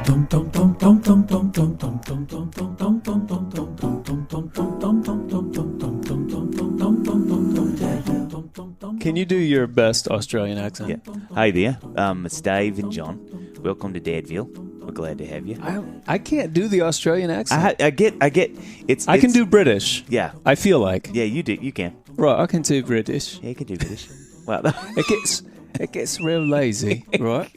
Can you do your best Australian accent? Yeah. Hi there. It's Dave and John. Welcome to Dadville. We're glad to have you. I can't do the Australian accent. I get. I can do British. Yeah. I feel like. Yeah, you do. You can. Right, I can do British. Yeah, you can do British. Well, It gets real lazy, right?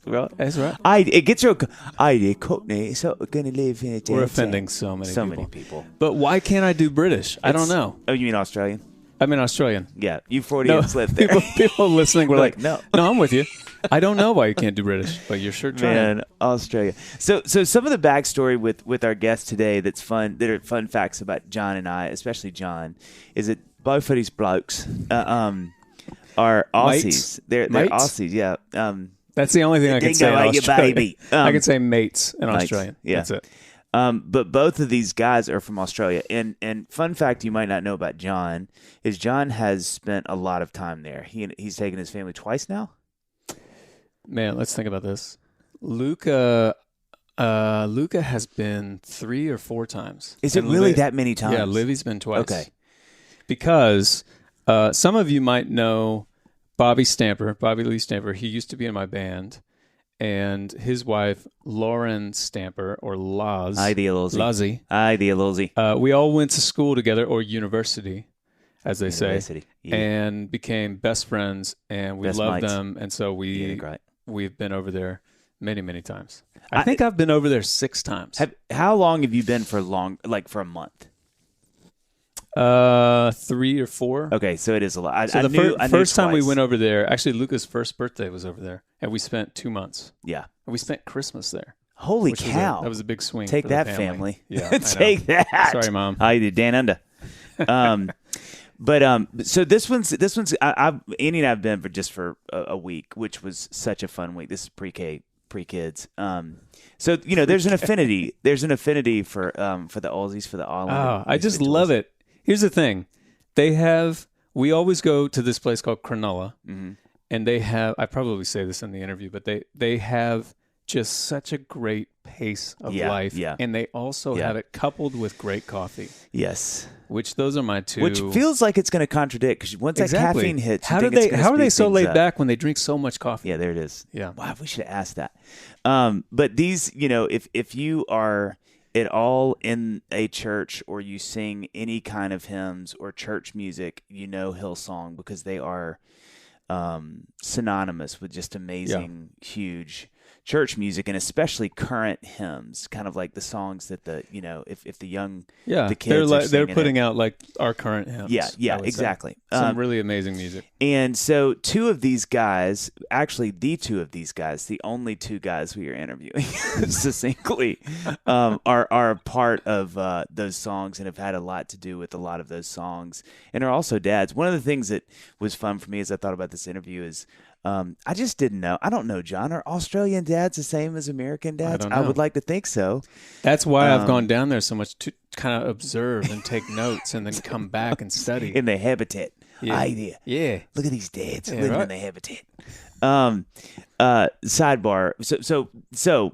right. That's right. It gets real. I Cockney. It's not going to live in a. We're offending so many people. But why can't I do British? I don't know. Oh, you mean Australian? I mean Australian. Yeah, you Freudians live there. People listening were like, no, I'm with you. I don't know why you can't do British, but you're sure trying. Man, Australia. So some of the backstory with our guest today that's fun, that are fun facts about John and I, especially John, is that both of these blokes are Aussies. Mates? They're Mates? Aussies, yeah. That's the only thing I can say in Australian. Baby. I can say mates in mates, Australian. yeah. That's it. But both of these guys are from Australia. And fun fact you might not know about John is John has spent a lot of time there. He's taken his family twice now. Man, let's think about this. Luca has been 3 or 4 times. Is it really that many times? Yeah, Livy's been twice. Okay. Because some of you might know Bobby Lee Stamper. He used to be in my band. And his wife, Lauren Stamper, or Laz. Lozzie. We all went to school together, or university, as they say, yeah. and became best friends, and we loved them. And so we've been over there many, many times. I think I've been over there 6 times. How long have you been for for a month? 3 or 4. Okay, so it is a lot. The first time we went over there, actually Luca's first birthday was over there, and we spent 2 months. Yeah. And we spent Christmas there. Holy cow. That was a big swing. Take for that, the family. Yeah, Take that. Sorry, Mom. Hi, Dan Under. So this one's Andy and I've been for a week, which was such a fun week. This is pre-kids. So there's an affinity. There's an affinity for the Aussies, for the island. Oh, I just love it. Here's the thing. We always go to this place called Cronulla, and they have, I probably say this in the interview, but they have just such a great pace of life. Yeah. And they also have it coupled with great coffee. Yes. Which those are my 2. Which feels like it's going to contradict, because once that caffeine hits, how are they so laid back when they drink so much coffee? Yeah, there it is. Yeah. Wow, we should have asked that. But these, if you are at all in a church or you sing any kind of hymns or church music, Hillsong, because they are synonymous with just amazing, huge church music, and especially current hymns, kind of like the songs that if the young the kids they're putting out like our current hymns. Yeah, exactly. Some really amazing music. And so 2 of these guys, actually the 2 of these guys, the only 2 guys we are interviewing succinctly, are a part of those songs and have had a lot to do with a lot of those songs, and are also dads. One of the things that was fun for me as I thought about this interview is I just didn't know. I don't know, John. Are Australian dads the same as American dads? I would like to think so. That's why I've gone down there so much, to kind of observe and take notes and then come back and study. In the habitat. Yeah. Yeah. Look at these dads living in the habitat. Sidebar. So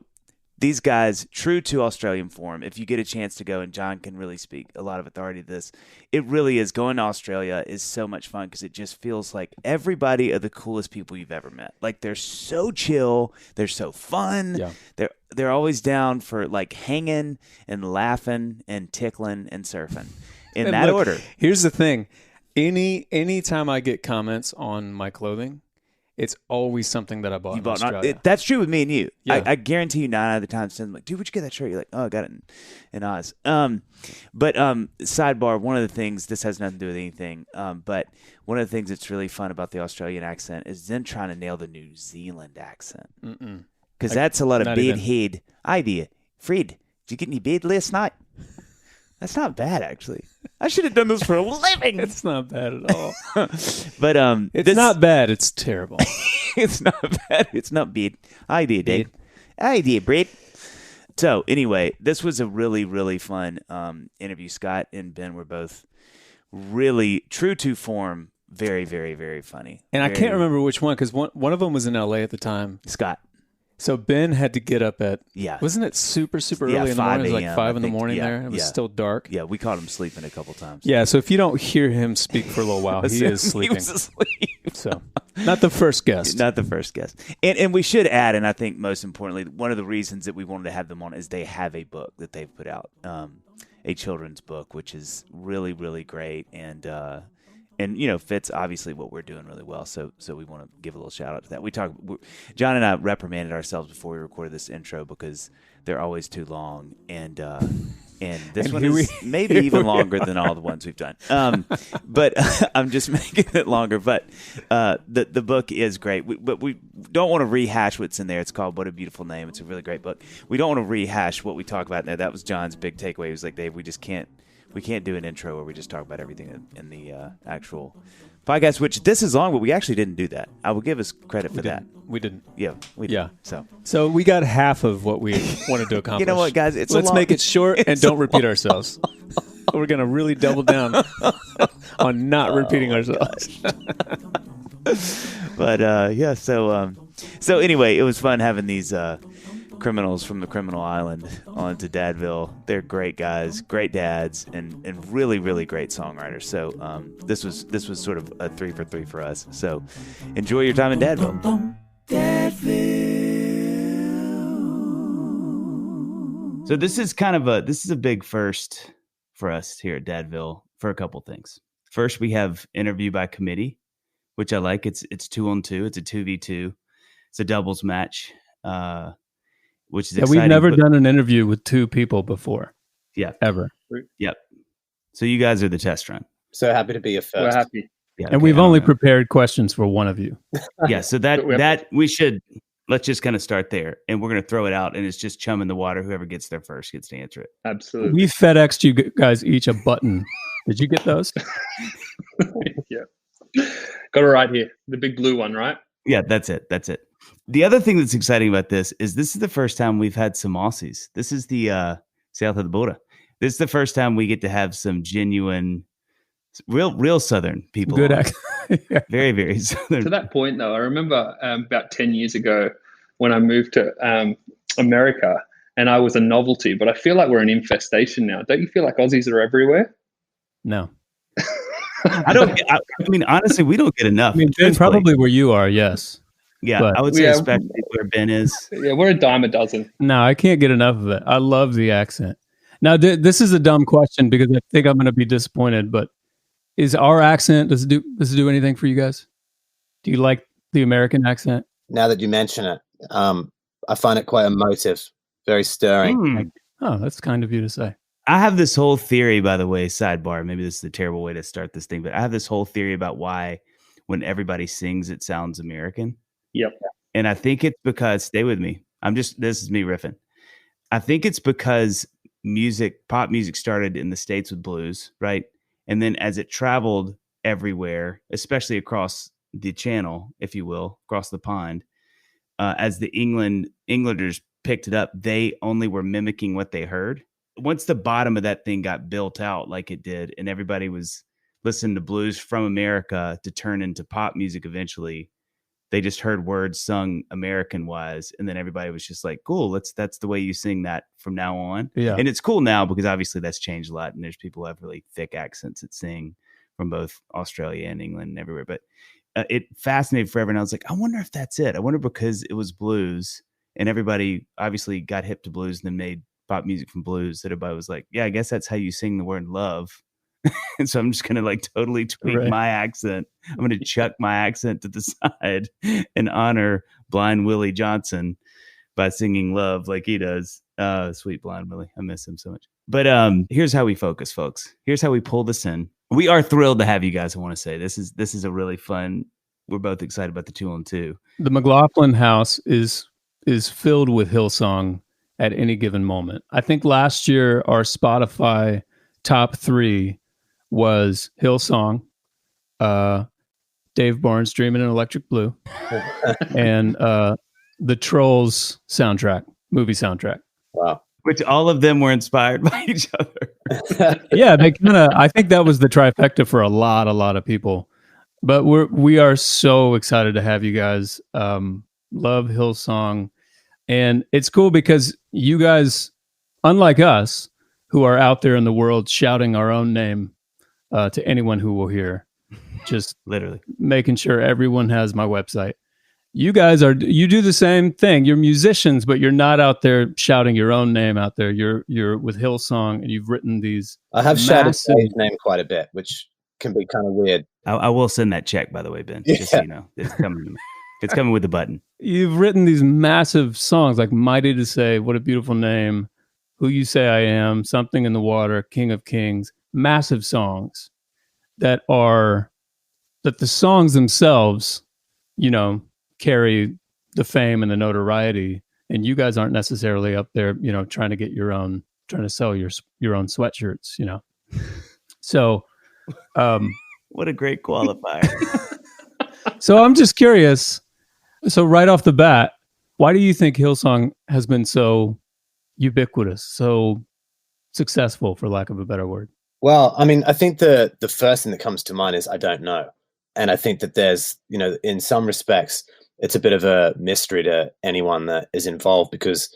these guys, true to Australian form, if you get a chance to go, and John can really speak a lot of authority to this, it really is. Going to Australia is so much fun because it just feels like everybody are the coolest people you've ever met. Like, they're so chill. They're so fun. Yeah. They're always down for like hanging and laughing and tickling and surfing in that order. Here's the thing. Any time I get comments on my clothing, it's always something that I bought in Australia. That's true with me and you. Yeah. I guarantee you 9 out of the time, I'm like, dude, where'd you get that shirt? You're like, oh, I got it in Oz. But sidebar, one of the things, this has nothing to do with anything, but one of the things that's really fun about the Australian accent is then trying to nail the New Zealand accent. Because that's a lot of bed head idea. Fred, did you get any bed last night? That's not bad, actually. I should have done this for a living. It's not bad at all. But it's not bad. It's terrible. It's not bad. It's not bad. Idea, Dave. Idea, Brett. So anyway, this was a really, really fun interview. Scott and Ben were both really true to form. Very, very, very funny. And I can't remember which one, because one of them was in L.A. at the time. Scott. So Ben had to get up at, Yeah. wasn't it super early in the 5 morning? It was like a.m., 5 in the I think. morning Yeah, there. It was yeah. still dark. Yeah, we caught him sleeping a couple times. Yeah, so if you don't hear him speak for a little while, he is sleeping. He was asleep. So, not the first guest. Not the first guest. And we should add, and I think most importantly, one of the reasons that we wanted to have them on is they have a book that they've put out, a children's book, which is really, really great. And fits obviously what we're doing really well. So we want to give a little shout out to that. John and I reprimanded ourselves before we recorded this intro because they're always too long, and this one is maybe even longer than all the ones we've done. But I'm just making it longer. But the book is great. But we don't want to rehash what's in there. It's called What a Beautiful Name. It's a really great book. We don't want to rehash what we talk about in there. That was John's big takeaway. He was like, Dave, we can't do an intro where we just talk about everything in the actual podcast, which this is long, but we actually didn't do that. I will give us credit for that. We didn't. Yeah, we did. Yeah. So we got half of what we wanted to accomplish. You know what, guys? Let's make it short and don't repeat ourselves. We're going to really double down on not repeating ourselves. But, yeah, so anyway, it was fun having these criminals from the criminal island on to Dadville. They're great guys, great dads, and really, really great songwriters. So this was sort of a 3 for 3 for us. So enjoy your time in Dadville. So this is a big first for us here at Dadville for a couple things. First, we have interview by committee, which I like. It's 2-on-2. It's a 2v2. It's a doubles match. Which is exciting. We've never done an interview with 2 people before. Yeah. Ever. Yep. So you guys are the test run. So happy to be a first. We're happy. Yeah, and we've only prepared questions for one of you. Yeah. So let's just kind of start there, and we're going to throw it out, and it's just chum in the water. Whoever gets there first gets to answer it. Absolutely. We FedExed you guys each a button. Did you get those? Yeah. Got it right here. The big blue one, right? Yeah, that's it. The other thing that's exciting about this is the first time we've had some Aussies. This is the south of the border. This is the first time we get to have some genuine, real Southern people. Good accent. Yeah. Very, very Southern. To that point, though, I remember about 10 years ago when I moved to America, and I was a novelty, but I feel like we're an infestation now. Don't you feel like Aussies are everywhere? No. I mean, honestly, we don't get enough. I mean, Ben, probably where you are, yes. Yeah, but, I would say especially where Ben is. Yeah, we're a dime a dozen. No, I can't get enough of it. I love the accent. Now, this is a dumb question because I think I'm going to be disappointed, but is our accent, does it do anything for you guys? Do you like the American accent? Now that you mention it, I find it quite emotive, very stirring. Oh, that's kind of you to say. I have this whole theory, by the way, sidebar, maybe this is a terrible way to start this thing, but I have this whole theory about why when everybody sings, it sounds American. Yep. And I think it's because, stay with me. This is me riffing. I think it's because pop music started in the States with blues, right? And then as it traveled everywhere, especially across the channel, if you will, across the pond, as the Englanders picked it up, they only were mimicking what they heard. Once the bottom of that thing got built out like it did, and everybody was listening to blues from America to turn into pop music eventually, they just heard words sung American wise. And then everybody was just like, cool, that's the way you sing that from now on. Yeah. And it's cool now because obviously that's changed a lot. And there's people who have really thick accents that sing from both Australia and England and everywhere. But it fascinated forever. And I was like, I wonder if that's it. I wonder because it was blues and everybody obviously got hip to blues and then made pop music from blues, that everybody was like, yeah, I guess that's how you sing the word love. And so I'm just going to totally tweak my accent. I'm going to chuck my accent to the side and honor Blind Willie Johnson by singing love like he does. Sweet Blind Willie. I miss him so much. But here's how we focus, folks. Here's how we pull this in. We are thrilled to have you guys. I want to say this is a really fun. We're both excited about the 2-on-2. The McLaughlin house is filled with Hillsong at any given moment. I think last year our Spotify top 3 was Hillsong, Dave Barnes' Dreamin' in Electric Blue, and the Trolls movie soundtrack. Wow. Which all of them were inspired by each other. Yeah, I think that was the trifecta for a lot of people. But we are so excited to have you guys. Love Hillsong. And it's cool because you guys, unlike us, who are out there in the world shouting our own name to anyone who will hear, just literally making sure everyone has my website. You guys you do the same thing. You're musicians, but you're not out there shouting your own name out there. You're with Hillsong, and you've written these. I have shouted his name quite a bit, which can be kind of weird. I will send that check, by the way, Ben. Just so you know, it's coming to me. It's coming with the button. You've written these massive songs like Mighty to Say, What a Beautiful Name, Who You Say I Am, Something in the Water, King of Kings, massive songs that the songs themselves, carry the fame and the notoriety, and you guys aren't necessarily up there, trying to sell your own sweatshirts, So, what a great qualifier. So I'm just curious. So right off the bat, why do you think Hillsong has been so ubiquitous, so successful, for lack of a better word? Well, I mean, I think the first thing that comes to mind is I don't know. And I think that there's, in some respects, it's a bit of a mystery to anyone that is involved, because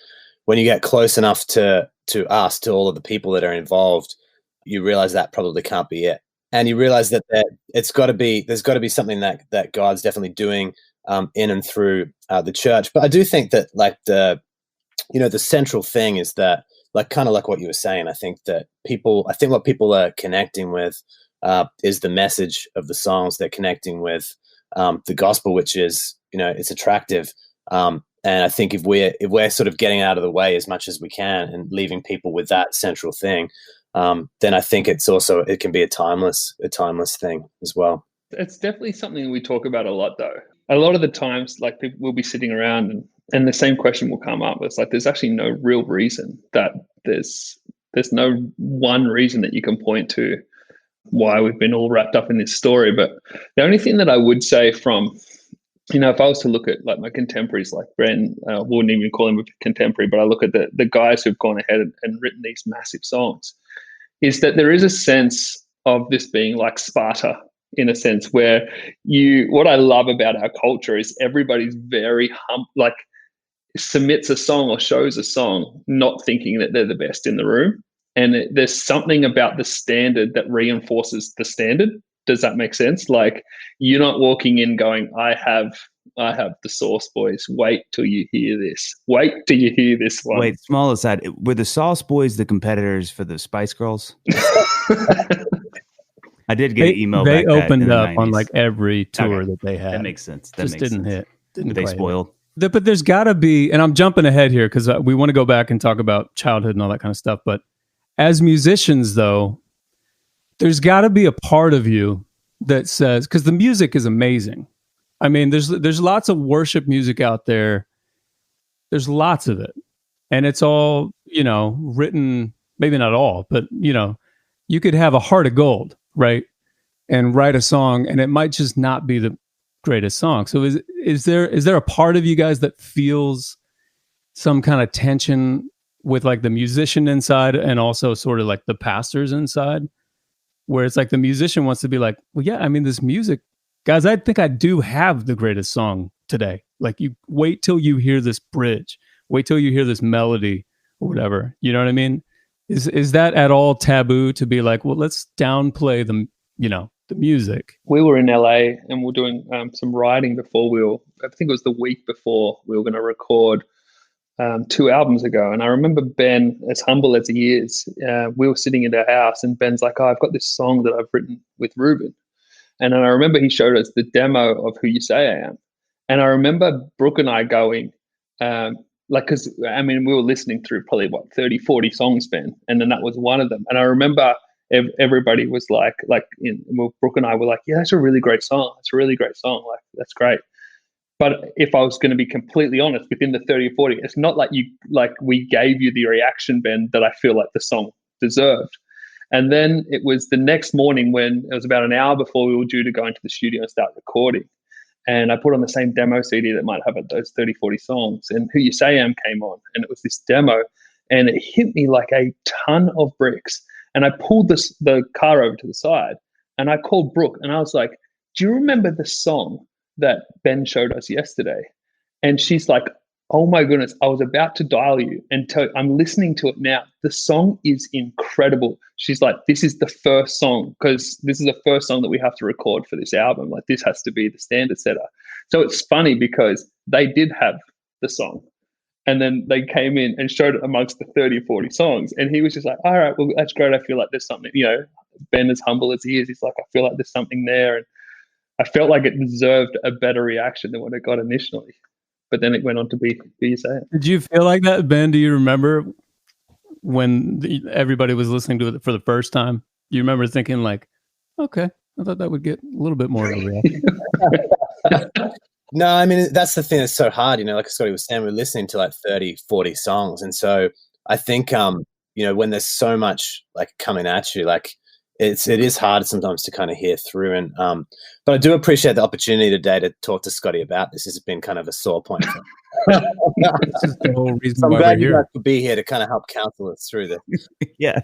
when you get close enough to us, to all of the people that are involved, you realize that probably can't be it. And you realize that there's got to be something that God's definitely doing in and through the church. But I do think that the central thing is that, kind of like what you were saying, I think what people are connecting with is the message of the songs. They're connecting with the gospel, which is, it's attractive. And I think if we're sort of getting out of the way as much as we can and leaving people with that central thing, then I think it can be a timeless thing as well. It's definitely something we talk about a lot, though. A lot of the times, people will be sitting around and the same question will come up. It's there's actually no real reason that there's no one reason that you can point to why we've been all wrapped up in this story. But the only thing that I would say from, if I was to look at my contemporaries, like Bren, wouldn't even call him a contemporary, but I look at the guys who've gone ahead and written these massive songs, is that there is a sense of this being like Sparta, in a sense, where what I love about our culture is everybody's very submits a song or shows a song, not thinking that they're the best in the room. And there's something about the standard that reinforces the standard. Does that make sense? You're not walking in going, I have the Sauce Boys. Wait till you hear this. Wait till you hear this one. Wait, small aside. Were the Sauce Boys the competitors for the Spice Girls? I did get an email They back opened the up 90s. on every tour that they had. That makes sense. That just makes didn't sense. hit. Didn't Were they quite spoiled? hit. But there's got to be, and I'm jumping ahead here because we want to go back and talk about childhood and all that kind of stuff. But as musicians, though, there's got to be a part of you that says, because the music is amazing. I mean, there's lots of worship music out there. There's lots of it. And it's all, written, maybe not all, but, you could have a heart of gold, right? And write a song, and it might just not be the greatest song. So is there a part of you guys that feels some kind of tension with the musician inside and also sort of the pastors inside, where it's the musician wants to be well, yeah, I mean, this music, guys, I think I do have the greatest song today. You wait till you hear this bridge, wait till you hear this melody or whatever. You know what I mean? Is that at all taboo to be well, let's downplay the music? We were in LA and we were doing some writing before I think it was the week before we were going to record 2 albums ago. And I remember Ben, as humble as he is, we were sitting in our house and Ben's like, I've got this song that I've written with Ruben. And then I remember he showed us the demo of Who You Say I Am. And I remember Brooke and I going, because, I mean, we were listening through probably 30, 40 songs, Ben. And then that was one of them. And I remember everybody was Brooke and I were yeah, that's a really great song. It's a really great song. That's great. But if I was going to be completely honest, within the 30 or 40, it's not we gave you the reaction, Ben, that I feel the song deserved. And then it was the next morning when it was about an hour before we were due to go into the studio and start recording. And I put on the same demo CD that might have those 30, 40 songs. And Who You Say I Am came on. And it was this demo. And it hit me like a ton of bricks. And I pulled the car over to the side. And I called Brooke. And I was like, do you remember the song that Ben showed us yesterday? And she's like, oh my goodness, I was about to dial you and I'm listening to it now. The song is incredible. She's like, this is the first song, because this is the first song that we have to record for this album. Like, this has to be the standard setter. So it's funny because they did have the song, and then they came in and showed it amongst the 30 or 40 songs. And he was just like, all right, well, that's great. I feel like there's something, Ben, as humble as he is, he's like, I feel like there's something there. And I felt like it deserved a better reaction than what it got initially. But then it went on to be you say it. Did you feel like that, Ben? Do you remember when everybody was listening to it for the first time? You remember thinking like, okay, I thought that would get a little bit more of a reaction. No, I mean, that's the thing that's so hard. Like Scotty was saying, we're listening to like 30, 40 songs. And so I think, when there's so much like coming at you, like it is hard sometimes to kind of hear through. And but I do appreciate the opportunity today to talk to Scotty about this. This has been kind of a sore point. This is the whole reason so I'm why glad we're you here. guys could be here to kind of help counsel us through this. Yeah.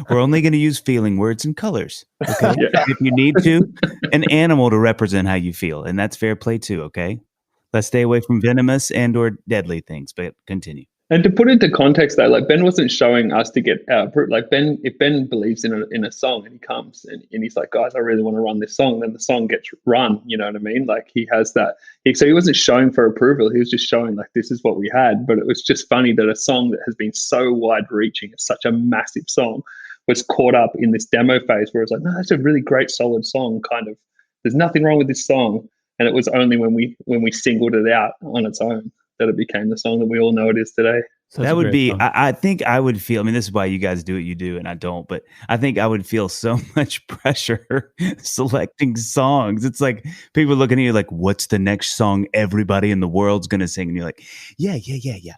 We're only going to use feeling words and colors. Okay. Yeah. If you need to, an animal to represent how you feel, and that's fair play too. Okay. Let's stay away from venomous and or deadly things, but continue. And to put into context, though, like Ben wasn't showing us to get like Ben. If Ben believes in a song and he comes and he's like, guys, I really want to run this song, then the song gets run. You know what I mean? Like he has that. So he wasn't showing for approval. He was just showing like, this is what we had. But it was just funny that a song that has been so wide-reaching, it's such a massive song, was caught up in this demo phase where it's like, no, that's a really great, solid song. Kind of, there's nothing wrong with this song. And it was only when we singled it out on its own that it became the song that we all know it is today. That would be, I think I would feel, I mean, this is why you guys do what you do and I don't, but I think I would feel so much pressure selecting songs. It's like people looking at you like, what's the next song everybody in the world's going to sing? And you're like, yeah.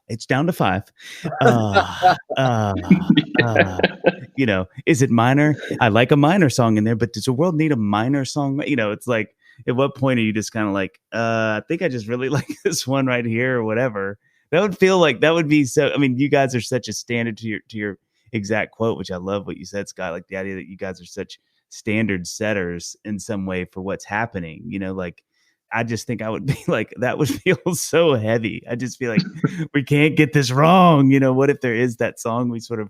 It's down to 5. Is it minor? I like a minor song in there, but does the world need a minor song? It's like, at what point are you just kind of like, I think I just really like this one right here or whatever. That would feel like that would be so. I mean, you guys are such a standard to your exact quote, which I love what you said, Scott. Like the idea that you guys are such standard setters in some way for what's happening. Like I just think I would be like that would feel so heavy. I just feel like we can't get this wrong. What if there is that song we sort of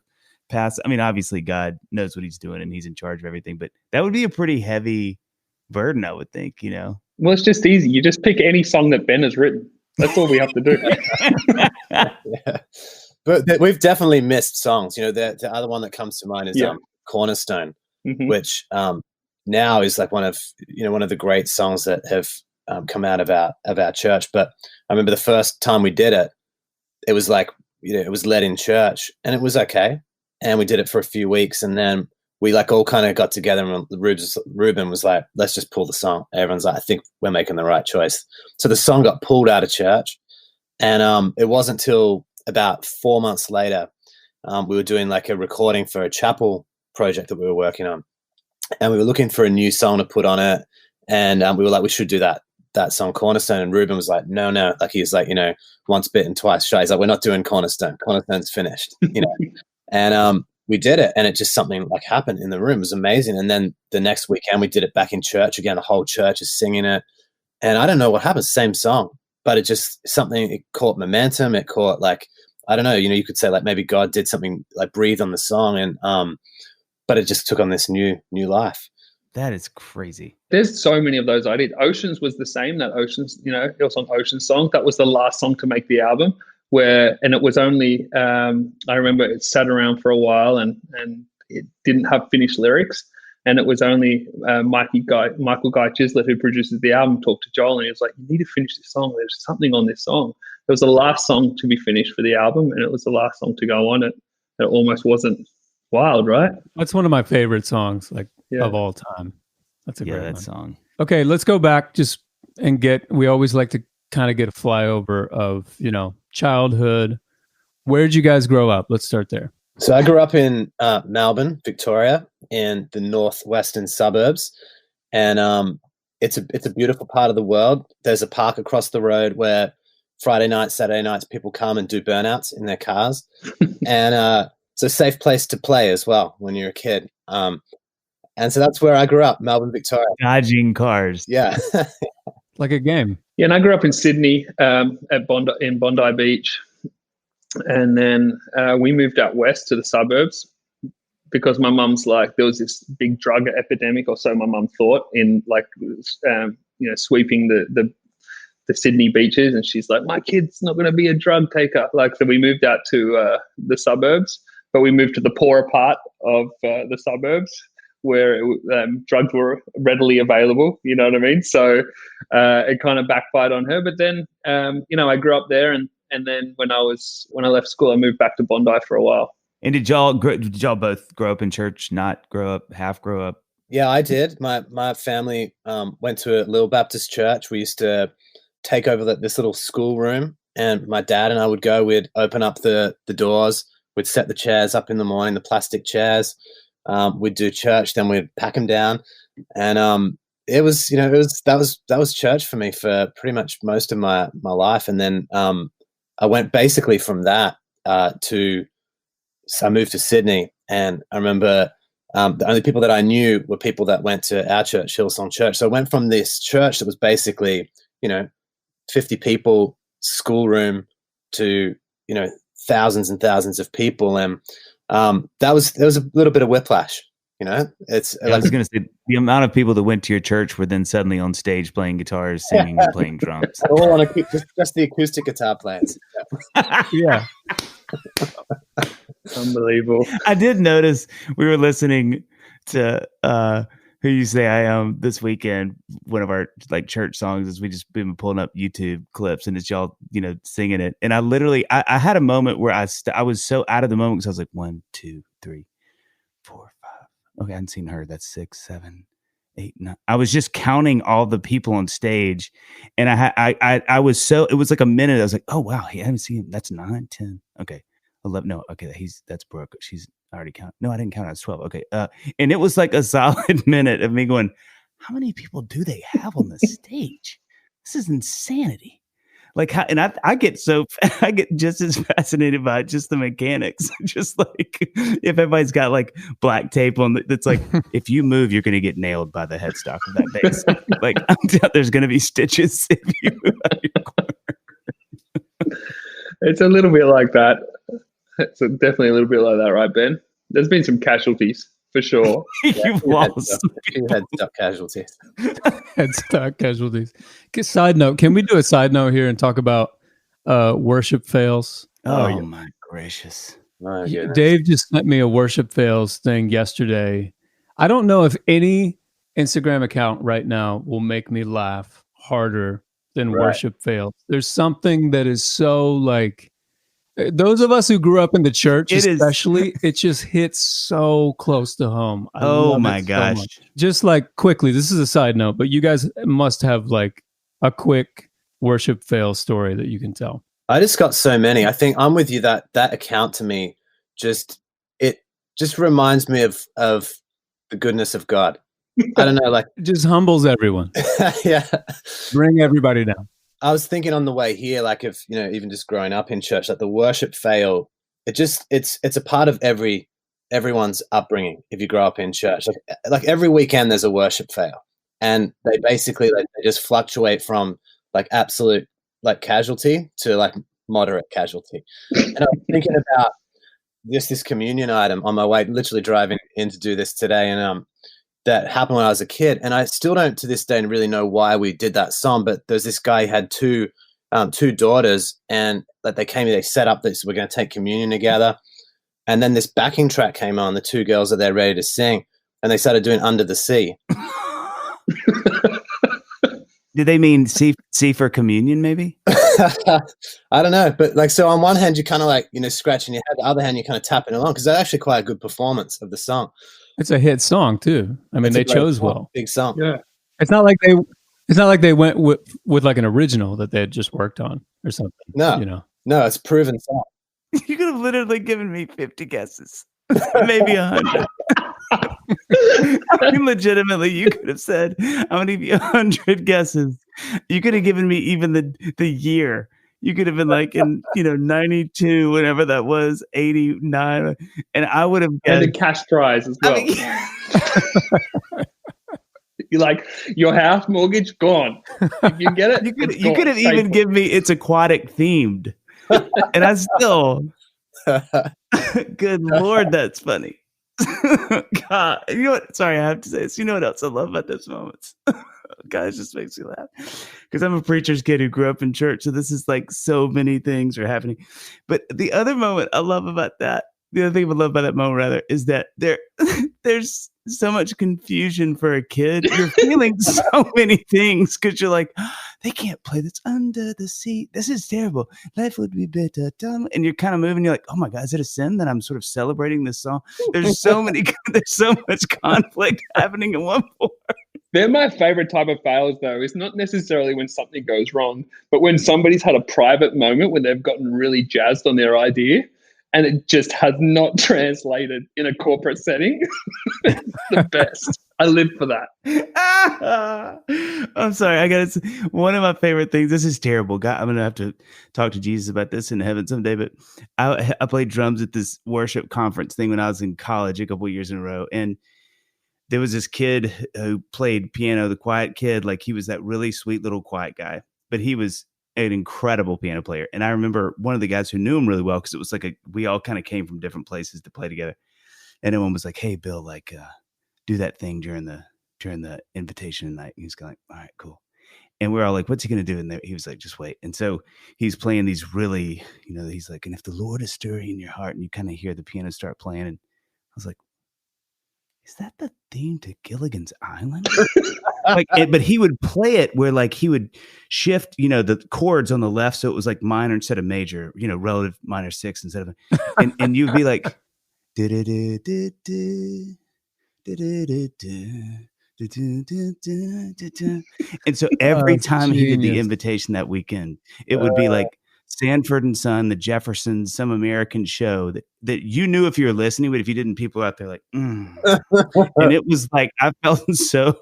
pass? I mean, obviously God knows what He's doing and He's in charge of everything, but that would be a pretty heavy burden, I would think. Well, it's just easy. You just pick any song that Ben has written. That's all we have to do. Yeah. But we've definitely missed songs. The other one that comes to mind is Cornerstone, which now is like one of the great songs that have come out of our church. But I remember the first time we did it, it was like it was led in church, and it was okay, and we did it for a few weeks, and then we like all kind of got together, and Ruben was like, let's just pull the song. Everyone's like, I think we're making the right choice. So the song got pulled out of church, and it wasn't till about 4 months later, we were doing like a recording for a chapel project that we were working on, and we were looking for a new song to put on it, and we were like, we should do that song Cornerstone. And Ruben was like, no, like he's like, once bitten, twice shy. He's like, we're not doing Cornerstone. Cornerstone's finished, and we did it, and it just something like happened in the room. It was amazing. And then the next weekend we did it back in church again. The whole church is singing it, and I don't know what happened. Same song, but it just it caught momentum. It caught like, I don't know, you could say like maybe God did something like breathe on the song, and but it just took on this new life. That is crazy. There's so many of those I did. Oceans was the same. That Oceans, Hillsong Ocean song. That was the last song to make the album. And it was only, I remember it sat around for a while and it didn't have finished lyrics. And it was only Michael Guy Chislett, who produces the album, talked to Joel, and he was like, you need to finish this song. There's something on this song. It was the last song to be finished for the album, and it was the last song to go on it. It almost wasn't wild, right? That's one of my favorite songs, of all time. That's a great song. Okay, let's go back we always like to kind of get a flyover of, childhood. Where did you guys grow up? Let's start there. So I grew up in Melbourne, Victoria, in the northwestern suburbs, and it's a beautiful part of the world. There's a park across the road where Friday nights, Saturday nights, people come and do burnouts in their cars, and it's a safe place to play as well when you're a kid. And so that's where I grew up, Melbourne, Victoria. Dodging cars. Yeah. Like a game. Yeah, and I grew up in Sydney at Bondi Beach, and then we moved out west to the suburbs because my mum's like, there was this big drug epidemic, or so my mum thought, in like sweeping the Sydney beaches, and she's like, my kid's not going to be a drug taker. Like, so we moved out to the suburbs, but we moved to the poorer part of the suburbs where drugs were readily available. You know what I mean? So it kind of backfired on her. But then I grew up there, and then when I left school, I moved back to Bondi for a while. And did y'all both grow up in church? Not grow up, half grow up? Yeah, I did. My family went to a little Baptist church. We used to take over this little schoolroom, and my dad and I would go. We'd open up the doors. We'd set the chairs up in the morning, the plastic chairs. We'd do church, then we'd pack them down, and that was church for me for pretty much most of my life. And then I went basically from that I moved to Sydney, and I remember the only people that I knew were people that went to our church, Hillsong Church. So I went from this church that was basically 50 people schoolroom to thousands and thousands of people, and there was a little bit of whiplash. It's I was going to say, the amount of people that went to your church were then suddenly on stage playing guitars, singing, and playing drums. All on just the acoustic guitar players. Yeah. Unbelievable. I did notice we were listening to Who You Say I Am this weekend. One of our like church songs is we just been pulling up YouTube clips, and it's y'all singing it. And I literally I had a moment where I was so out of the moment because I was like 1, 2, 3, 4, 5. Okay, I hadn't seen her. That's 6, 7, 8, 9. I was just counting all the people on stage, and I was so, it was like a minute. I was like, oh wow, I haven't seen him. That's 9, 10. Okay, 11. No, okay, that's Brooke. She's already counted. No, I didn't count. I was 12. Okay, and it was like a solid minute of me going, how many people do they have on the stage? This is insanity. Like how, and I get just as fascinated by just the mechanics. Just like if everybody's got like black tape on that's like, if you move, you're going to get nailed by the headstock of that bass. Like there's going to be stitches if you move out of your corner. It's a little bit like that. It's definitely a little bit like that, right, Ben? There's been some casualties for sure. You've lost. You had stuck casualties. Headstock casualties. Side note, can we do a side note here and talk about worship fails? Oh my gracious. My goodness. Dave just sent me a worship fails thing yesterday. I don't know if any Instagram account right now will make me laugh harder than worship fails. There's something that is so like, those of us who grew up in the church, especially, it just hits so close to home. Oh my gosh. So just like quickly, this is a side note, but you guys must have like a quick worship fail story that you can tell. I just got so many. I think I'm with you that account to me just reminds me of the goodness of God. I don't know, like it just humbles everyone. Yeah. Bring everybody down. I was thinking on the way here, like if, even just growing up in church, like the worship fail, it's a part of everyone's upbringing. If you grow up in church, like every weekend there's a worship fail, and they basically they just fluctuate from like absolute like casualty to like moderate casualty. And I was thinking about this communion item on my way, literally driving in to do this today. And, that happened when I was a kid, and I still don't to this day really know why we did that song. But there's this guy who had two daughters, and like they set up this, we're going to take communion together, and then this backing track came on. The two girls are there ready to sing, and they started doing Under the Sea. Did they mean C for communion? Maybe I don't know, but like so on one hand you're kind of like scratching your head, the other hand you're kind of tapping along because that's actually quite a good performance of the song. It's a hit song too. I mean, they chose well. Big song. Yeah. It's not like they went with like an original that they had just worked on or something. No, no, it's proven song. You could have literally given me 50 guesses, maybe 100. I mean, legitimately, you could have said, "I'm going to give you 100 guesses." You could have given me even the year. You could have been like in 92, whatever that was, 89, and I would have guessed. And the cash prize as well. You're like, your house mortgage gone. You get it? You could have even given me it's aquatic themed, and I still. Good Lord, that's funny. God, you know what? Sorry, I have to say this. You know what else I love about those moments? God, it just makes me laugh because I'm a preacher's kid who grew up in church. So this is like so many things are happening. But the other moment I love about that, the other thing I love about that moment rather, is that there's so much confusion for a kid. You're feeling so many things because you're like, they can't play this under the sea. This is terrible. Life would be better done. And you're kind of moving. You're like, oh my God, is it a sin that I'm sort of celebrating this song? There's so much conflict happening in one part. They're my favorite type of fails, though. It's not necessarily when something goes wrong, but when somebody's had a private moment when they've gotten really jazzed on their idea and it just has not translated in a corporate setting. It's the best. I live for that. I'm sorry. It's one of my favorite things. This is terrible. God, I'm going to have to talk to Jesus about this in heaven someday. But I played drums at this worship conference thing when I was in college a couple of years in a row. And there was this kid who played piano, the quiet kid. Like he was that really sweet little quiet guy, but he was an incredible piano player. And I remember one of the guys who knew him really well, because it was like we all kind of came from different places to play together. And everyone was like, hey, Bill, like do that thing during the invitation night. And he's going like, all right, cool. And we're all like, what's he going to do? And he was like, just wait. And so he's playing these really, he's like, and if the Lord is stirring in your heart, and you kind of hear the piano start playing. And I was like, is that the theme to Gilligan's Island? But he would play it where like he would shift, the chords on the left. So it was like minor instead of major, relative minor six instead of, and you'd be like, and so every time he did the invitation that weekend, it would be like Sanford and Son, the Jeffersons, some American show that you knew if you were listening, but if you didn't, people out there like, and it was like, I felt so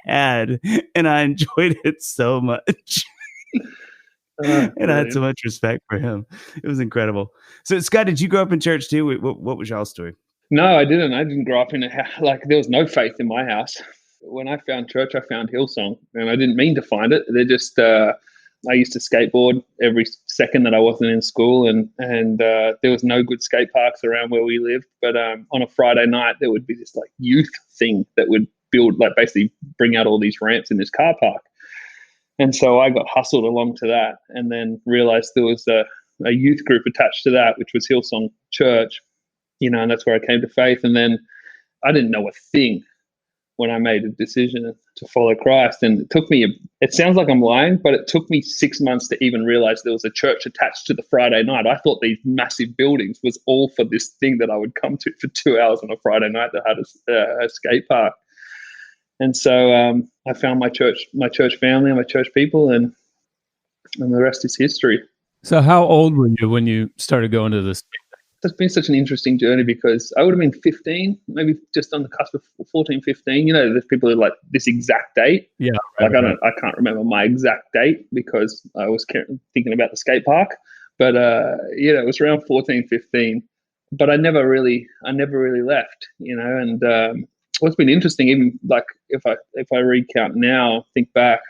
bad and I enjoyed it so much. And I had so much respect for him. It was incredible. So Scott, did you grow up in church too? What was y'all's story? No, I didn't. I didn't grow up in a house. Like there was no faith in my house. When I found church, I found Hillsong, and I didn't mean to find it. They're just, I used to skateboard every second that I wasn't in school, and there was no good skate parks around where we lived. But on a Friday night, there would be this like youth thing that would build, like basically bring out all these ramps in this car park. And so I got hustled along to that, and then realized there was a youth group attached to that, which was Hillsong Church, and that's where I came to faith. And then I didn't know a thing when I made a decision to follow Christ. And it took me, it sounds like I'm lying, but it took me 6 months to even realize there was a church attached to the Friday night. I thought these massive buildings was all for this thing that I would come to for 2 hours on a Friday night that had a skate park. And so I found my church family and my church people, and the rest is history. So how old were you when you started going to this? It's been such an interesting journey because I would have been 15, maybe just on the cusp of 14, 15. There's people who are like this exact date. Yeah. Right, I can't remember my exact date because I was thinking about the skate park. But it was around 14, 15. But I never really left, and what's been interesting, even like if I recount now, think back,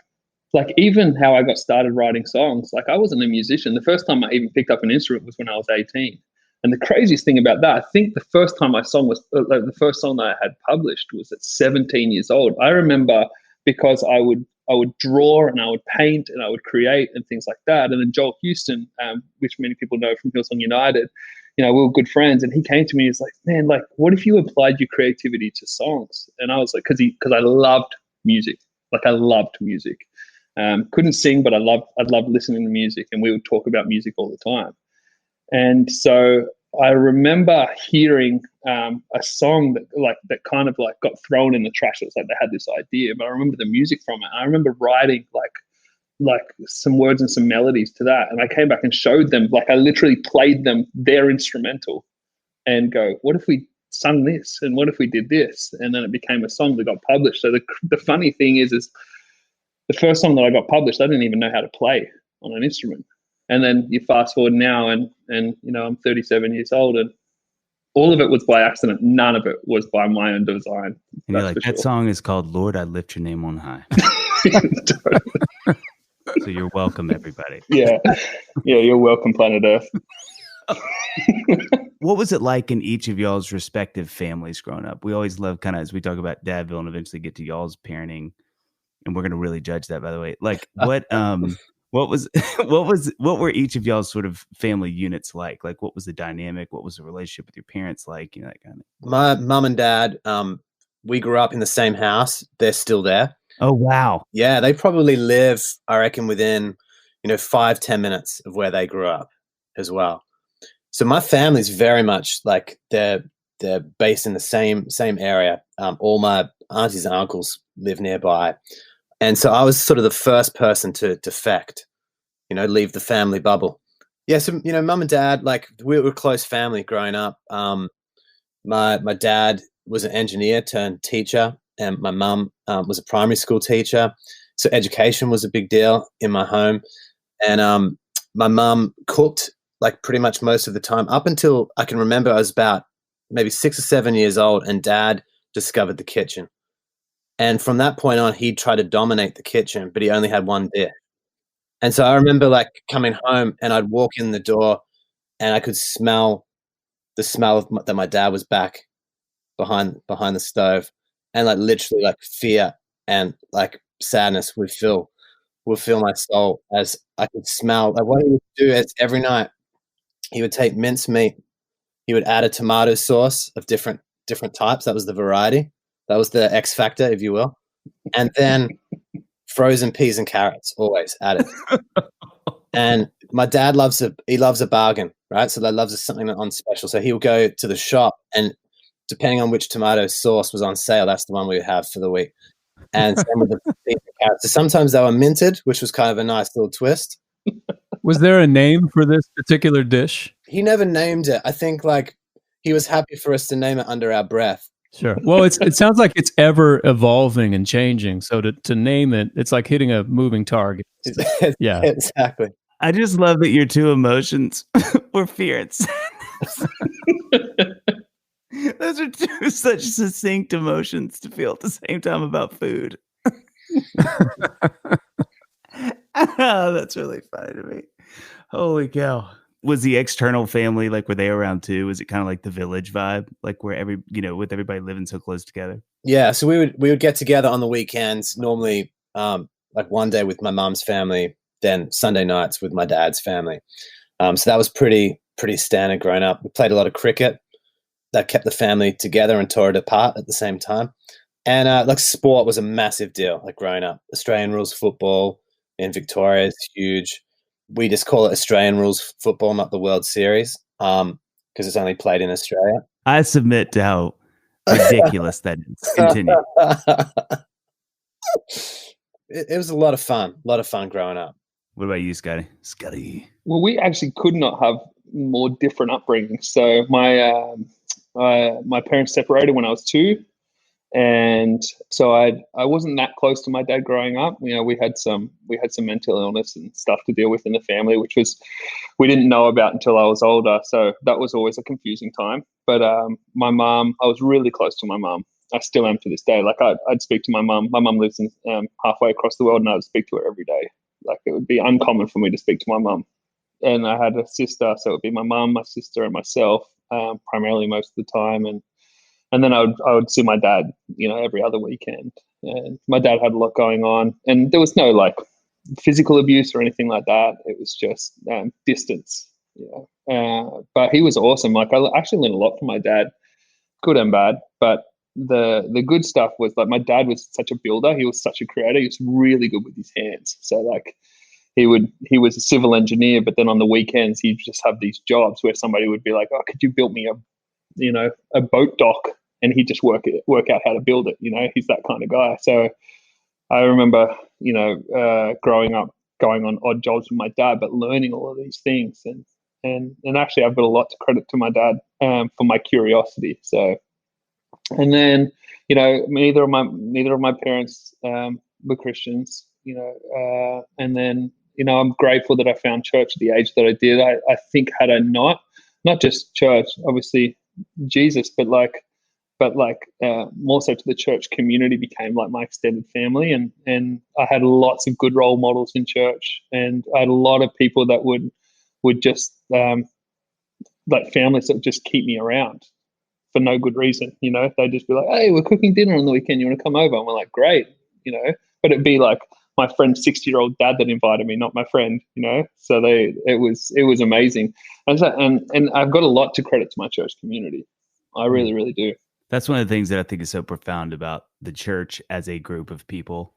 like even how I got started writing songs, like I wasn't a musician. The first time I even picked up an instrument was when I was 18. And the craziest thing about that, I think the first time my song was, the first song that I had published was at 17 years old. I remember because I would draw and I would paint and I would create and things like that. And then Joel Houston, which many people know from Hillsong United, we were good friends. And he came to me, he's like, man, like, what if you applied your creativity to songs? And I was like, because I loved music. Like I loved music. Couldn't sing, but I loved listening to music. And we would talk about music all the time. And so I remember hearing a song that kind of like got thrown in the trash. It was like they had this idea, but I remember the music from it. I remember writing like some words and some melodies to that. And I came back and showed them, like I literally played them their instrumental and go, what if we sung this? And what if we did this? And then it became a song that got published. So the funny thing is the first song that I got published, I didn't even know how to play on an instrument. And then you fast forward now and I'm 37 years old, and all of it was by accident. None of it was by my own design. And you're like, that song is called Lord, I Lift Your Name on High. So you're welcome, everybody. Yeah, you're welcome, planet Earth. What was it like in each of y'all's respective families growing up? We always love kind of, as we talk about Dadville and eventually get to y'all's parenting, and we're going to really judge that, by the way. Like what were each of y'all's sort of family units like? Like what was the dynamic? What was the relationship with your parents like? You know, that kind of. My mum and dad, we grew up in the same house. They're still there. Oh, wow. Yeah, they probably live, I reckon, within, 5-10 minutes of where they grew up as well. So my family's very much like they're based in the same area. All my aunties and uncles live nearby. And so I was sort of the first person to defect, leave the family bubble. Yeah, so, mum and dad, like we were a close family growing up. My dad was an engineer turned teacher, and my mum was a primary school teacher. So education was a big deal in my home. And my mum cooked like pretty much most of the time up until I can remember I was about maybe 6 or 7 years old, and dad discovered the kitchen. And from that point on, he'd try to dominate the kitchen, but he only had one dish. And so I remember like coming home and I'd walk in the door and I could smell the smell of that my dad was back behind the stove, and like literally like fear and like sadness would fill my soul as I could smell like what he would do is every night he would take minced meat, he would add a tomato sauce of different types. That was the variety. That was the X factor, if you will. And then frozen peas and carrots always added. And my dad loves a bargain, right? So he loves something on special. So he would go to the shop, and depending on which tomato sauce was on sale, that's the one we would have for the week. And same with the peas and carrots. So sometimes they were minted, which was kind of a nice little twist. Was there a name for this particular dish? He never named it. I think like he was happy for us to name it under our breath. Sure. Well, it sounds like it's ever evolving and changing. So to name it, it's like hitting a moving target. Yeah, exactly. I just love that your two emotions were fear and sadness. Those are two such succinct emotions to feel at the same time about food. Oh, that's really funny to me. Holy cow. Was the external family, like, were they around too? Was it kind of like the village vibe, like where with everybody living so close together? Yeah. So we would get together on the weekends, normally like one day with my mom's family, then Sunday nights with my dad's family. So that was pretty standard growing up. We played a lot of cricket. That kept the family together and tore it apart at the same time. And like sport was a massive deal, like growing up. Australian rules football in Victoria is huge. We just call it Australian rules football, not the World Series, because it's only played in Australia. I submit to how ridiculous that is. Continue. It was a lot of fun growing up. What about you, Scotty? Well, we actually could not have more different upbringings. So my parents separated when I was 2. And so I wasn't that close to my dad growing up. We had some mental illness and stuff to deal with in the family, which we didn't know about until I was older. So that was always a confusing time. But my mom, I was really close to my mom. I still am to this day. Like I'd speak to my mom. My mom lives in halfway across the world, and I would speak to her every day. Like it would be uncommon for me to speak to my mom. And I had a sister, so it would be my mom, my sister, and myself primarily most of the time. And then I would see my dad, every other weekend. And my dad had a lot going on, and there was no like physical abuse or anything like that. It was just distance, but he was awesome. Like I actually learned a lot from my dad, good and bad. But the good stuff was like my dad was such a builder. He was such a creator. He was really good with his hands. So like he was a civil engineer, but then on the weekends he'd just have these jobs where somebody would be like, "Oh, could you build me a boat dock?" And he'd just work out how to build it. He's that kind of guy. So I remember, growing up, going on odd jobs with my dad, but learning all of these things. And actually, I've got a lot to credit to my dad for my curiosity. So, and then, neither of my parents were Christians. And then, I'm grateful that I found church at the age that I did. I think had I not just church, obviously Jesus, but more so to the church community became like my extended family, and I had lots of good role models in church, and I had a lot of people that would just like families that would just keep me around for no good reason. They'd just be like, "Hey, we're cooking dinner on the weekend. You want to come over?" And we're like, "Great," But it'd be like my friend's 60-year-old dad that invited me, not my friend. So it was amazing, and I've got a lot to credit to my church community. I really, really do. That's one of the things that I think is so profound about the church as a group of people.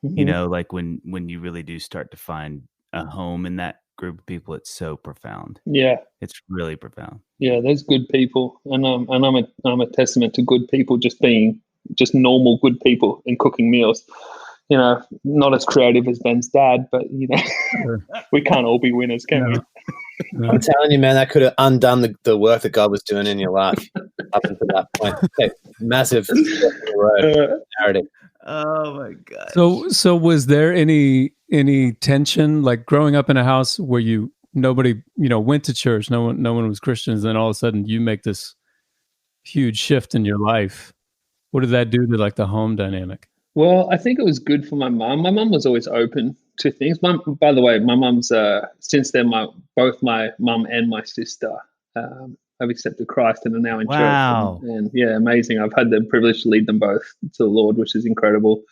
Mm-hmm. Like when you really do start to find a home in that group of people, it's so profound. Yeah, it's really profound. Yeah, there's good people, and I'm a testament to good people just being just normal good people and cooking meals. Not as creative as Ben's dad, but we can't all be winners, can we? No. I'm telling you, man, that could have undone the work that God was doing in your life up until that point. Okay, massive narrative. Oh my God. So was there any tension, like growing up in a house where nobody went to church, no one was Christians, and then all of a sudden you make this huge shift in your life? What did that do to like the home dynamic? Well, I think it was good for my mum. My mum was always open to things. By the way, my mum's since then both my mum and my sister have accepted Christ and are now in church. And yeah, amazing. I've had the privilege to lead them both to the Lord, which is incredible.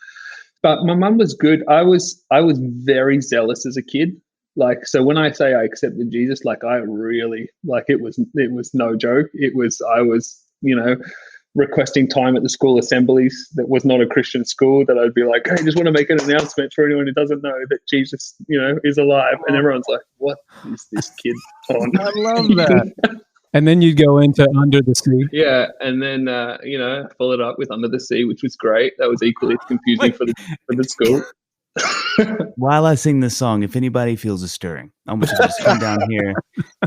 But my mum was good. I was very zealous as a kid. Like, so when I say I accepted Jesus, like I really, like it was no joke. I was requesting time at the school assemblies that was not a Christian school, that I'd be like, "Hey, just want to make an announcement for anyone who doesn't know that Jesus, is alive." And everyone's like, "What is this kid on?" I love that. And then you'd go into Under the Sea. Yeah, and then followed up with Under the Sea, which was great. That was equally confusing for the school. While I sing this song, if anybody feels a stirring, I want you to just come down here.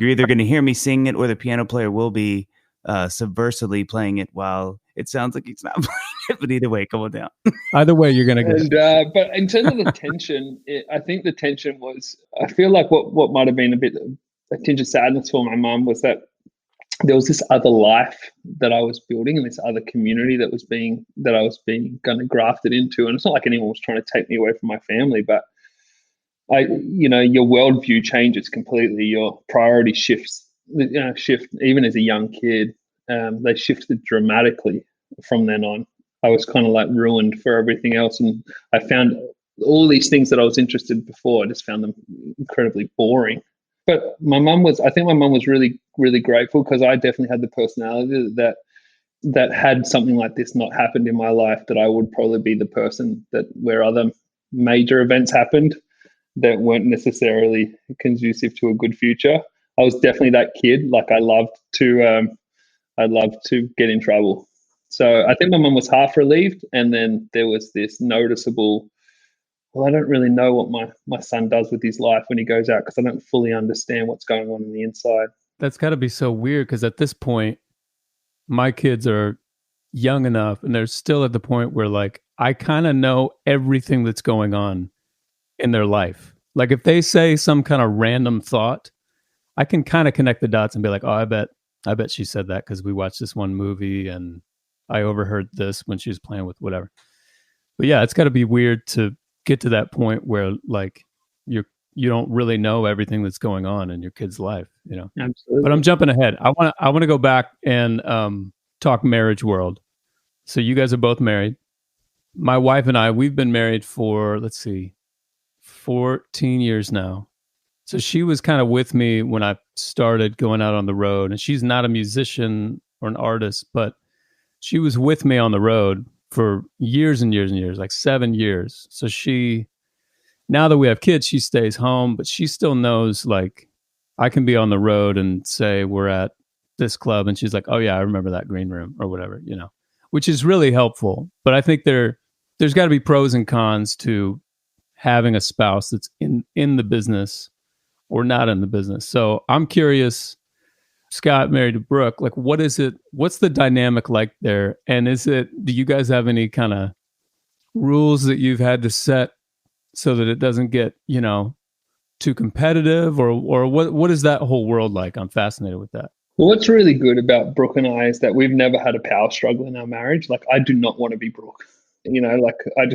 You're either going to hear me sing it, or the piano player will be subversively playing it while it sounds like he's not playing it. But either way, come on down. Either way, you're going to get it. But in terms of the tension, I think the tension was, I feel like what might have been a tinge of sadness for my mum was that there was this other life that I was building, and this other community that I was being kind of grafted into. And it's not like anyone was trying to take me away from my family, but your worldview changes completely. Your priority shifts even as a young kid. They shifted dramatically from then on. I was kind of like ruined for everything else, and I found all these things that I was interested in before, I just found them incredibly boring. But I think my mum was really, really grateful, because I definitely had the personality that had something like this not happened in my life, that I would probably be the person that where other major events happened that weren't necessarily conducive to a good future. I was definitely that kid. Like I loved to get in trouble. So I think my mum was half relieved, and then there was this noticeable, well, I don't really know what my son does with his life when he goes out, because I don't fully understand what's going on the inside. That's got to be so weird, because at this point, my kids are young enough, and they're still at the point where like I kind of know everything that's going on in their life. Like if they say some kind of random thought, I can kind of connect the dots and be like, "Oh, I bet she said that because we watched this one movie and I overheard this when she was playing with whatever." But yeah, it's got to be weird to get to that point where like you don't really know everything that's going on in your kid's life, Absolutely. But I'm jumping ahead. I want to go back and talk marriage world. So you guys are both married. My wife and I, we've been married for 14 years now. So she was kind of with me when I started going out on the road, and she's not a musician or an artist, but she was with me on the road for years and years and years, like 7 years. So now that we have kids, she stays home, but she still knows, like, I can be on the road and say we're at this club, and she's like, "Oh yeah, I remember that green room," or whatever, which is really helpful. But I think there's got to be pros and cons to having a spouse that's in the business or not in the business. So I'm curious, Scott, married to Brooke, like what's the dynamic like there? And do you guys have any kind of rules that you've had to set so that it doesn't get, too competitive, or what is that whole world like? I'm fascinated with that. Well, what's really good about Brooke and I is that we've never had a power struggle in our marriage. Like, I do not want to be Brooke. Like I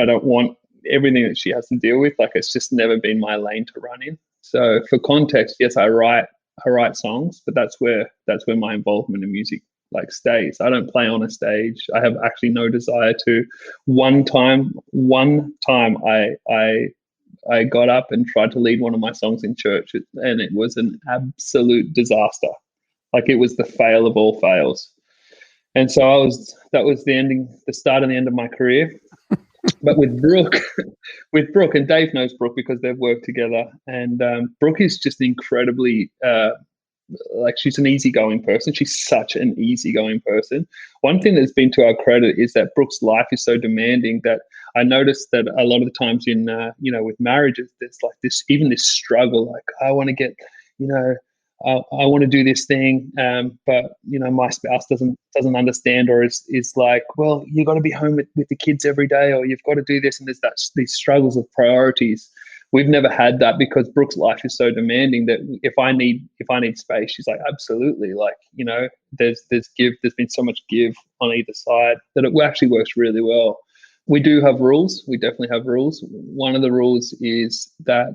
don't want everything that she has to deal with. Like, it's just never been my lane to run in. So for context, yes, I write songs, but that's where my involvement in music like stays. I don't play on a stage. I have actually no desire to. One time I got up and tried to lead one of my songs in church, and it was an absolute disaster. Like, it was the fail of all fails. And so that was the start and the end of my career. But with Brooke, and Dave knows Brooke because they've worked together, and Brooke is just incredibly, like, she's an easygoing person. She's such an easygoing person. One thing that's been to our credit is that Brooke's life is so demanding that I noticed that a lot of the times in, with marriages, there's like this struggle, like, I want to get, I want to do this thing, but my spouse doesn't understand, or is like, well, you got to be home with the kids every day, or you've got to do this, and there's these struggles of priorities. We've never had that because Brooke's life is so demanding that if I need space, she's like, absolutely. Like, there's been so much give on either side that it actually works really well. We do have rules. We definitely have rules. One of the rules is that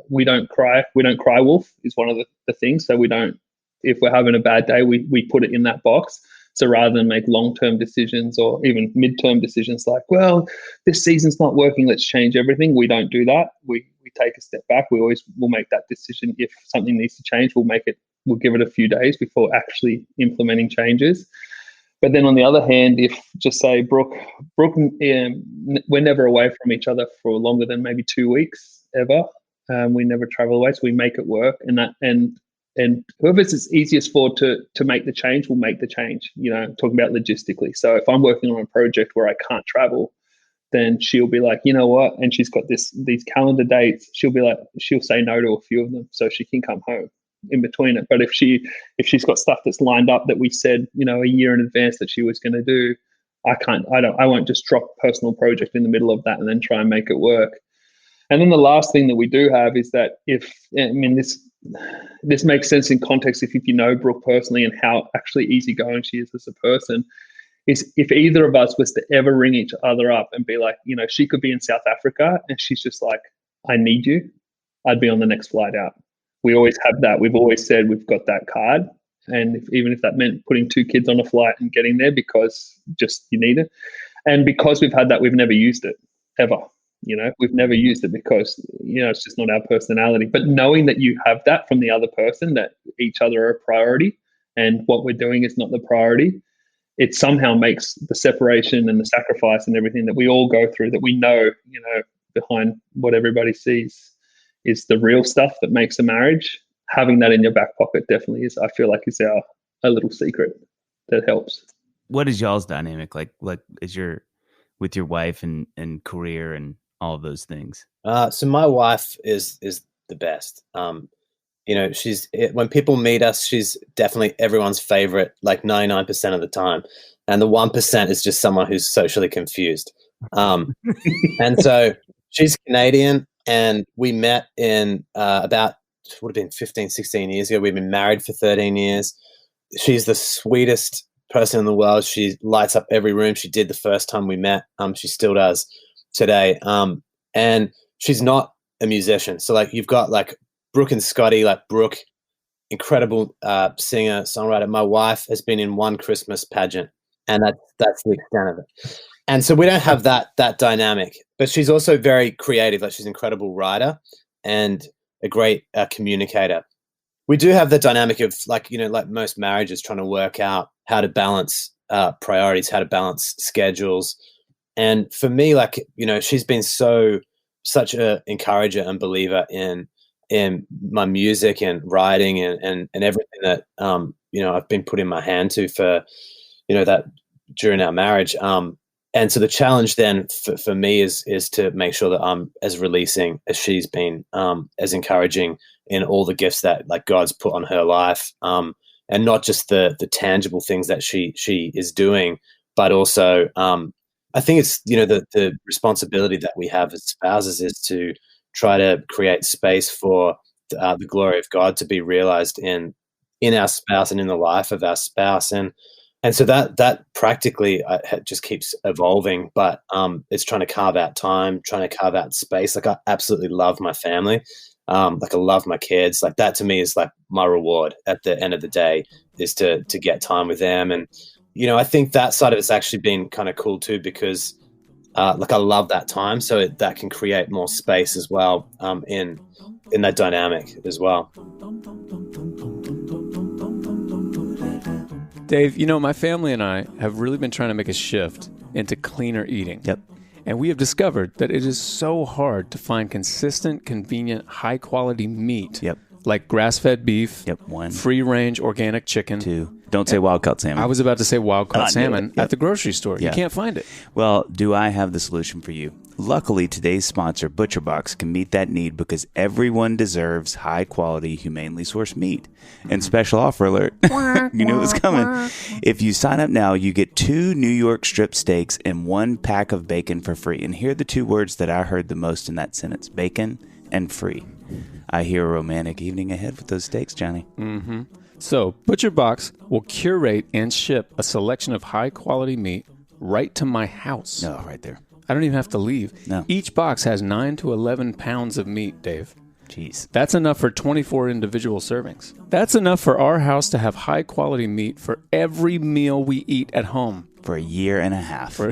we don't cry. We don't cry wolf is one of the things. So we don't, if we're having a bad day, we put it in that box. So rather than make long-term decisions or even mid-term decisions like, well, this season's not working, let's change everything. We don't do that. We take a step back. We'll make that decision. If something needs to change, we'll give it a few days before actually implementing changes. But then on the other hand, if just say Brooke, we're never away from each other for longer than maybe 2 weeks ever. We never travel away, so we make it work. And whoever's easiest for to make the change will make the change. Talking about logistically. So if I'm working on a project where I can't travel, then she'll be like, you know what? And she's got these calendar dates. She'll say no to a few of them so she can come home in between it. But if she's got stuff that's lined up that we said, a year in advance that she was going to do, I won't just drop a personal project in the middle of that and then try and make it work. And then the last thing that we do have is that this makes sense in context if you know Brooke personally and how actually easygoing she is as a person, is if either of us was to ever ring each other up and be like, she could be in South Africa and she's just like, I need you, I'd be on the next flight out. We always have that. We've always said we've got that card. And even if that meant putting 2 kids on a flight and getting there because just you need it. And because we've had that, we've never used it ever. We've never used it because, it's just not our personality. But knowing that you have that from the other person, that each other are a priority and what we're doing is not the priority, it somehow makes the separation and the sacrifice and everything that we all go through, that we know, behind what everybody sees is the real stuff that makes a marriage. Having that in your back pocket definitely is, I feel like, is a little secret that helps. What is y'all's dynamic like is with your wife and career and all of those things? So my wife is the best. When people meet us, she's definitely everyone's favorite, like 99% of the time. And the 1% is just someone who's socially confused. And so she's Canadian, and we met in about, would have been 15, 16 years ago. We've been married for 13 years. She's the sweetest person in the world. She lights up every room. She did the first time we met. She still does today. And she's not a musician. So like you've got like Brooke and Scotty, like Brooke, incredible singer, songwriter. My wife has been in one Christmas pageant, and that's the extent of it. And so we don't have that dynamic, but she's also very creative. Like she's an incredible writer and a great communicator. We do have the dynamic of like most marriages, trying to work out how to balance priorities, how to balance schedules. And for me, she's been such an encourager and believer in my music and writing and everything that I've been put in my hand to for that during our marriage. And so the challenge then for me is to make sure that I'm as releasing as she's been, as encouraging in all the gifts that like God's put on her life, and not just the tangible things that she is doing, but also I think it's the responsibility that we have as spouses is to try to create space for the glory of God to be realized in in our spouse and in the life of our spouse. And so that practically just keeps evolving, but it's trying to carve out time, trying to carve out space. Like I absolutely love my family. Like I love my kids. Like that to me is like my reward at the end of the day, is to get time with them. And, I think that side of it's actually been kind of cool too, because like I love that time. So that can create more space as well, in that dynamic as well. Dave, my family and I have really been trying to make a shift into cleaner eating. Yep. And we have discovered that it is so hard to find consistent, convenient, high-quality meat. Yep. Like grass-fed beef. Yep. 1. Free-range organic chicken. 2. Don't say wild-caught salmon. I was about to say wild-caught salmon at the grocery store. Yeah. You can't find it. Well, do I have the solution for you? Luckily, today's sponsor, ButcherBox, can meet that need because everyone deserves high-quality, humanely sourced meat. And special offer alert, you knew it was coming. If you sign up now, you get 2 New York strip steaks and 1 pack of bacon for free. And here are the 2 words that I heard the most in that sentence: bacon and free. I hear a romantic evening ahead with those steaks, Johnny. Mm-hmm. So, ButcherBox will curate and ship a selection of high-quality meat right to my house. No, right there. I don't even have to leave. No. Each box has 9 to 11 pounds of meat, Dave. Jeez. That's enough for 24 individual servings. That's enough for our house to have high-quality meat for every meal we eat at home. For a year and a half. For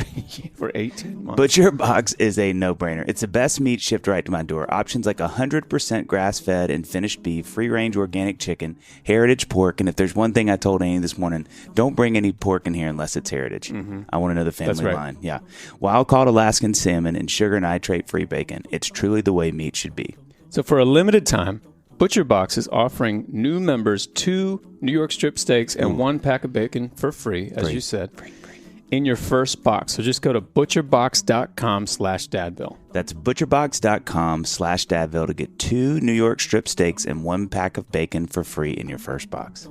18 months. ButcherBox is a no-brainer. It's the best meat shipped right to my door. Options like 100% grass-fed and finished beef, free-range organic chicken, heritage pork, and if there's one thing I told Annie this morning, don't bring any pork in here unless it's heritage. Mm-hmm. I want to know the family line. Yeah. Wild-caught Alaskan salmon and sugar nitrate-free bacon. It's truly the way meat should be. So for a limited time, ButcherBox is offering new members 2 New York strip steaks and 1 pack of bacon for free, as you said. In your first box. So just go to butcherbox.com/Dadville. That's butcherbox.com/Dadville to get 2 New York strip steaks and 1 pack of bacon for free in your first box.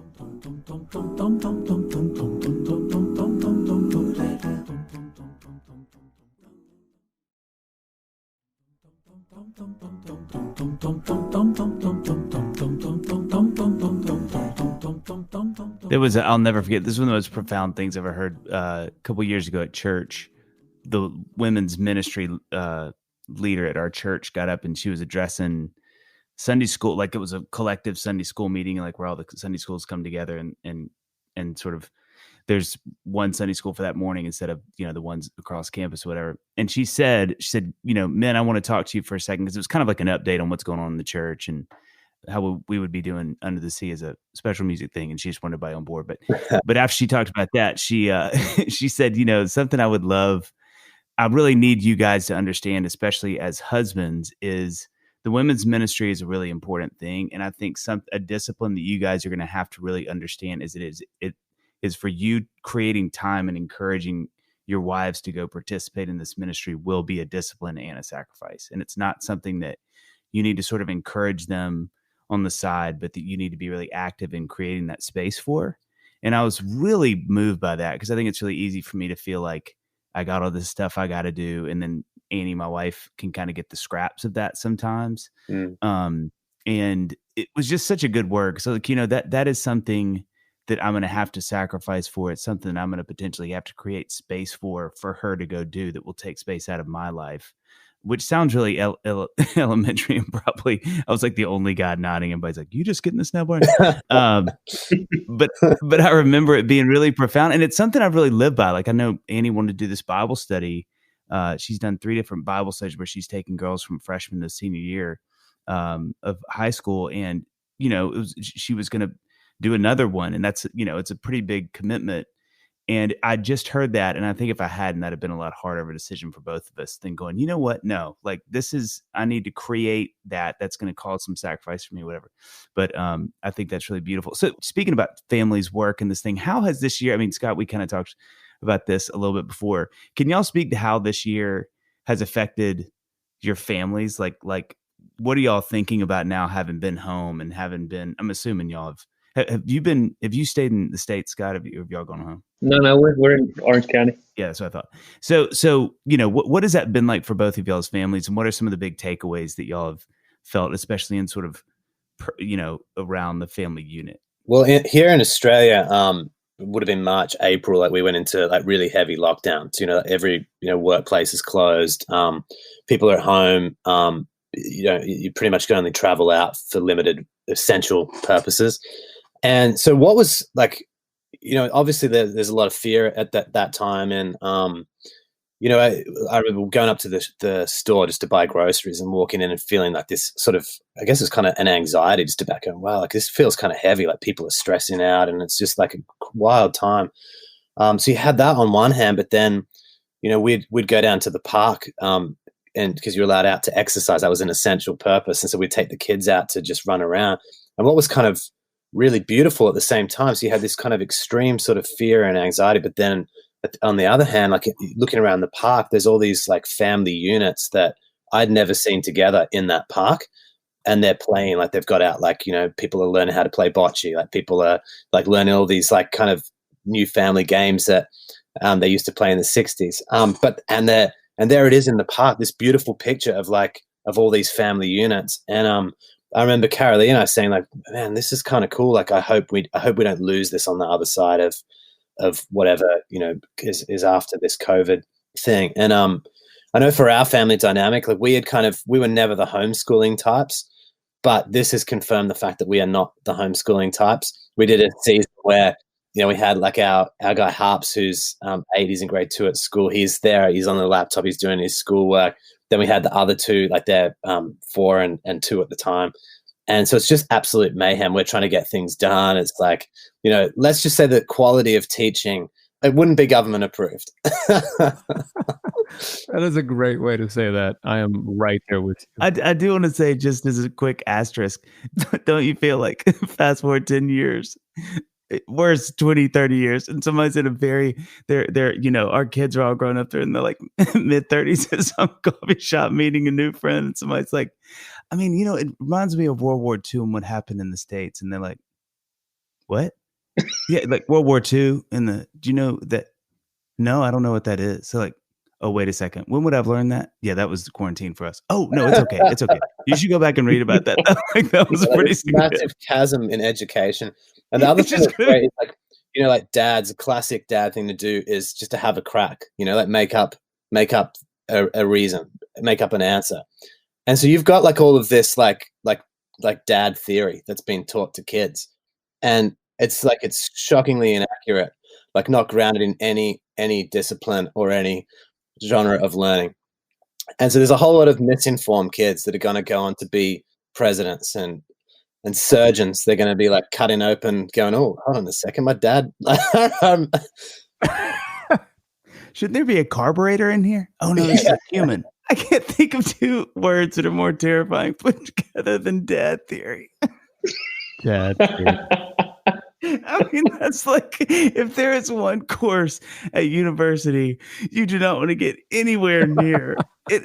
There was, I'll never forget, this is one of the most profound things I've ever heard. A couple years ago at church, the women's ministry leader at our church got up and she was addressing Sunday school, like it was a collective Sunday school meeting, like where all the Sunday schools come together and sort of there's one Sunday school for that morning instead of, the ones across campus or whatever. And she said, men, I want to talk to you for a second, because it was kind of like an update on what's going on in the church and how we would be doing Under the Sea as a special music thing. And she just wanted everybody on board. But after she talked about that, she she said, something I would love, I really need you guys to understand, especially as husbands, is the women's ministry is a really important thing. And I think a discipline that you guys are going to have to really understand is it is for you creating time and encouraging your wives to go participate in this ministry will be a discipline and a sacrifice. And it's not something that you need to sort of encourage them on the side, but that you need to be really active in creating that space for. And I was really moved by that, because I think it's really easy for me to feel like I got all this stuff I got to do. And then Annie, my wife, can kind of get the scraps of that sometimes. And it was just such a good work. So that is something that I'm going to have to sacrifice for. It's something that I'm going to potentially have to create space for her to go do, that will take space out of my life, which sounds really elementary. And probably I was like the only guy nodding. Everybody's like, you just getting this now, boy? But I remember it being really profound. And it's something I've really lived by. Like, I know Annie wanted to do this Bible study. She's done 3 different Bible studies where she's taken girls from freshman to senior year of high school. And, she was going to do another one. And that's, it's a pretty big commitment. And I just heard that. And I think if I hadn't, that'd have been a lot harder of a decision for both of us than going, you know what? No, like I need to create that. That's going to cause some sacrifice for me, whatever. But I think that's really beautiful. So speaking about families, work, and this thing, how has this year, Scott, we kind of talked about this a little bit before. Can y'all speak to how this year has affected your families? Like what are y'all thinking about now, having been home and having been, I'm assuming y'all have you stayed in the States, Scott? Have y'all gone home? No, we're in Orange County. Yeah, that's what I thought. So what has that been like for both of y'all's families, and what are some of the big takeaways that y'all have felt, especially in sort of, around the family unit? Well, here in Australia, it would have been March, April. Like we went into like really heavy lockdowns. Every workplace is closed. People are at home. You pretty much can only travel out for limited essential purposes. And so, what was like, obviously there's a lot of fear at that time, and I remember going up to the store just to buy groceries and walking in and feeling like this sort of, I guess it's kind of an anxiety just about going, wow, like this feels kind of heavy, like people are stressing out, and it's just like a wild time. So you had that on one hand, but then, we'd go down to the park, and because you're allowed out to exercise, that was an essential purpose. And so we'd take the kids out to just run around. And what was kind of really beautiful at the same time, so you had this kind of extreme sort of fear and anxiety, but then on the other hand, like looking around the park, there's all these like family units that I'd never seen together in that park. And they're playing, like they've got out, like, people are learning how to play bocce. Like people are like learning all these like kind of new family games that they used to play in the 60s. And there it is in the park, this beautiful picture of all these family units. And I remember Carolina saying like, man, this is kind of cool. Like, I hope we don't lose this on the other side of whatever, is after this COVID thing. And I know for our family dynamic, like we were never the homeschooling types, but this has confirmed the fact that we are not the homeschooling types. We did a season where, we had like our guy Harps, who's 8, he's in grade 2 at school. He's there, he's on the laptop, he's doing his schoolwork. Then we had the other two, like they're 4 and 2 at the time. And so it's just absolute mayhem. We're trying to get things done. It's like, let's just say the quality of teaching, it wouldn't be government approved. That is a great way to say that. I am right there with you. I do want to say, just as a quick asterisk, don't you feel like fast forward 10 years, worse 20, 30 years, and somebody's in they're our kids are all grown up, they're in the like mid 30s at some coffee shop meeting a new friend, and somebody's like, it reminds me of World War II and what happened in the States. And they're like, what? Yeah, like World War II do you know that? No, I don't know what that is. So like, oh, wait a second. When would I have learned that? Yeah, that was the quarantine for us. Oh, no, it's okay. It's okay. You should go back and read about that. Like, that was pretty massive chasm in education. And the other thing that's great is like, like dads, a classic dad thing to do is just to have a crack, like make up a reason, make up an answer. And so you've got like all of this like dad theory that's been taught to kids. And it's like, it's shockingly inaccurate, like not grounded in any discipline or any genre of learning. And so there's a whole lot of misinformed kids that are going to go on to be presidents and surgeons. They're going to be like cutting open, going, oh, hold on a second, my dad. Should there be a carburetor in here? Oh no, this is a human. I can't think of two words that are more terrifying put together than dad theory. Dad theory. That's like, if there is one course at university you do not want to get anywhere near, it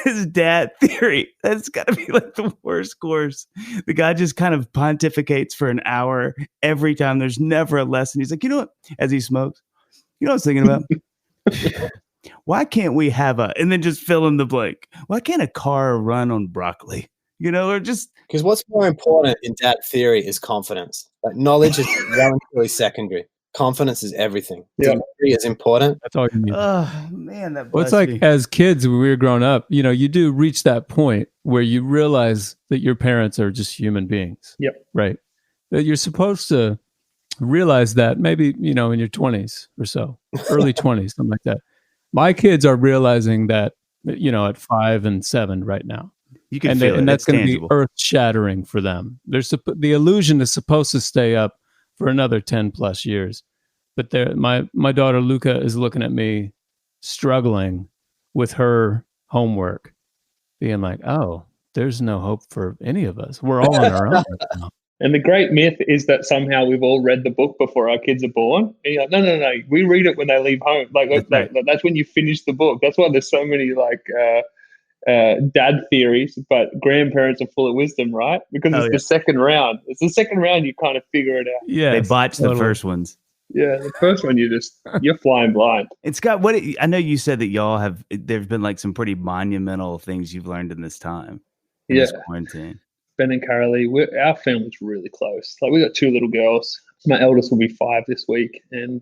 is dad theory. That's got to be like the worst course. The guy just kind of pontificates for an hour every time. There's never a lesson. He's like, you know what? As he smokes, you know what I was thinking about? Why can't we have and then just fill in the blank. Why can't a car run on broccoli? Or just because what's more important in dad theory is confidence. Like knowledge is relatively secondary. Confidence is everything. Yeah. Theory is important. That's all you need. oh man, that. Well, it's like me. As kids, when we were growing up, you do reach that point where you realize that your parents are just human beings. Yep. Right. That you're supposed to realize that maybe in your 20s or so, early 20s, something like that. My kids are realizing that at 5 and 7 right now. You can feel it. And that's going to be tangible. earth-shattering for them. The illusion is supposed to stay up for another 10 plus years. But my daughter Luca is looking at me struggling with her homework, being like, oh, there's no hope for any of us. We're all on our own right now. And the great myth is that somehow we've all read the book before our kids are born. And you're like, no. We read it when they leave home. That's when you finish the book. That's why there's so many dad theories, but grandparents are full of wisdom, right? Because it's the second round. It's the second round you kind of figure it out. Yeah, they botched the first ones. Yeah, the first one you're flying blind. And Scott, I know you said that y'all there's been like some pretty monumental things you've learned in this time. In this quarantine. Ben and Carolee, our family's really close. Like, we got 2 little girls. My eldest will be 5 this week, and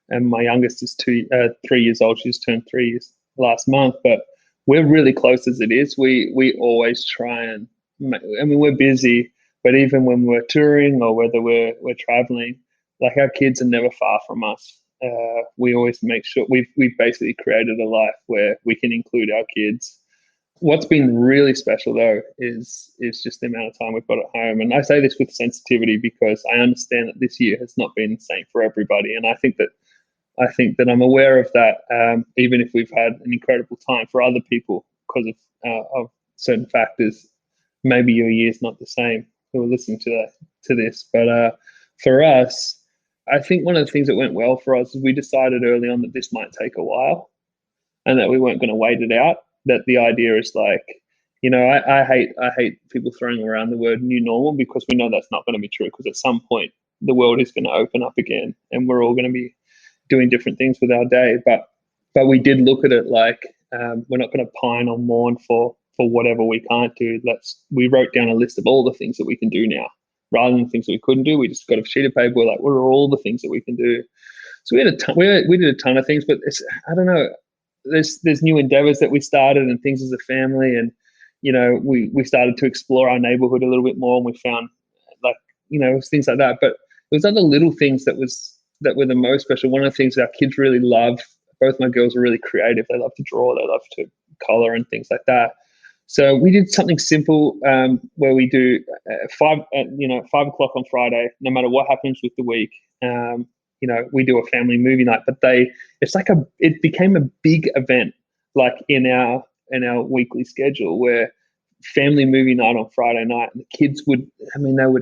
my youngest is 3 years old. She just turned 3 years last month. But we're really close as it is. We always try and, I mean, we're busy, but even when we're touring or whether we're traveling, like, our kids are never far from us. We always make sure we've basically created a life where we can include our kids. What's been really special though is just the amount of time we've got at home. And I say this with sensitivity because I understand that this year has not been the same for everybody. And I think that I'm aware of that, even if we've had an incredible time for other people because of certain factors. Maybe your year's not the same who are listening to this. But for us, I think one of the things that went well for us is we decided early on that this might take a while and that we weren't going to wait it out. That the idea is like, I hate people throwing around the word new normal because we know that's not going to be true, because at some point the world is going to open up again and we're all going to be doing different things with our day. But we did look at it like, we're not going to pine or mourn for whatever we can't do. We wrote down a list of all the things that we can do now rather than things that we couldn't do. We just got a sheet of paper. We're like, what are all the things that we can do? So we did a ton of things, but I don't know. There's new endeavors that we started and things as a family, and we started to explore our neighborhood a little bit more, and we found things like that. But there was other little things that were the most special. One of the things that our kids really love, both my girls are really creative. They love to draw, they love to color and things like that. So we did something simple where we do 5 o'clock on Friday, no matter what happens with the week. We do a family movie night, but it became a big event, like in our weekly schedule, where family movie night on Friday night, and the kids would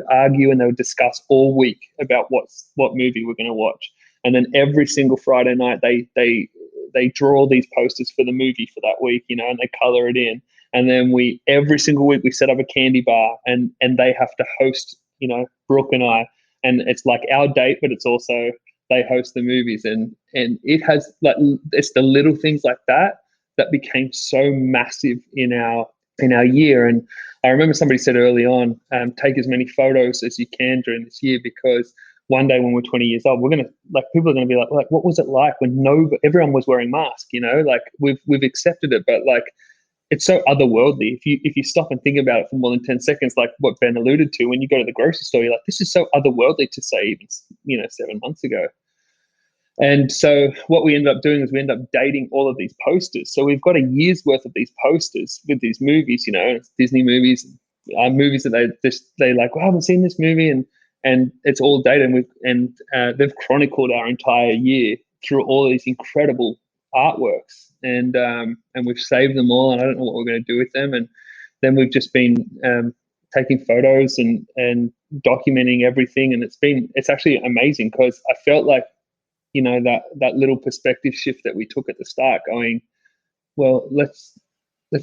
argue and they would discuss all week about what movie we're going to watch, and then every single Friday night they draw these posters for the movie for that week, and they color it in, and then every single week we set up a candy bar, and they have to host, Brooke and I. And it's like our date, but it's also they host the movies, and it has it's the little things like that became so massive in our year. And I remember somebody said early on, take as many photos as you can during this year, because one day when we're 20 years old, we're gonna people are gonna be like, what was it like when everyone was wearing masks? We've accepted it, but it's so otherworldly. If you stop and think about it for more than 10 seconds, like what Ben alluded to, when you go to the grocery store, you're like, this is so otherworldly to say even 7 months ago. And so what we ended up doing is we ended up dating all of these posters. So we've got a year's worth of these posters with these movies, Disney movies, movies that they like, well, I haven't seen this movie, and it's all dated, and they've chronicled our entire year through all of these incredible artworks, and we've saved them all, and I don't know what we're going to do with them. And then we've just been taking photos and documenting everything, and it's actually amazing, because I felt like that little perspective shift that we took at the start, going, well, let's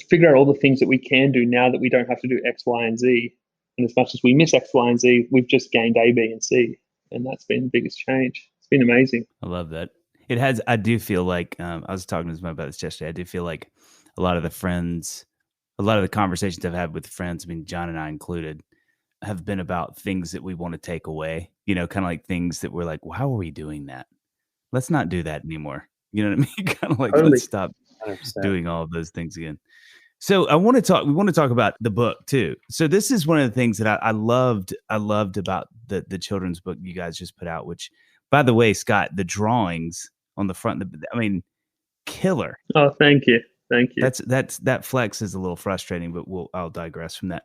figure out all the things that we can do now that we don't have to do X, Y, and Z. And as much as we miss X, Y, and Z, we've just gained A, B, and C, and that's been the biggest change. It's been amazing. I love that. I do feel like, I was talking to someone about this yesterday. I do feel like a lot of the conversations I've had with friends, John and I included, have been about things that we want to take away, kind of like things that we're like, well, how are we doing that? Let's not do that anymore. You know what I mean? Kind of like, totally. Let's stop 100%. Doing all of those things again. So we want to talk about the book too. So this is one of the things that I loved about the children's book you guys just put out, which, by the way, Scott, the drawings on the front, killer. Oh, thank you. That flex is a little frustrating, but I'll digress from that.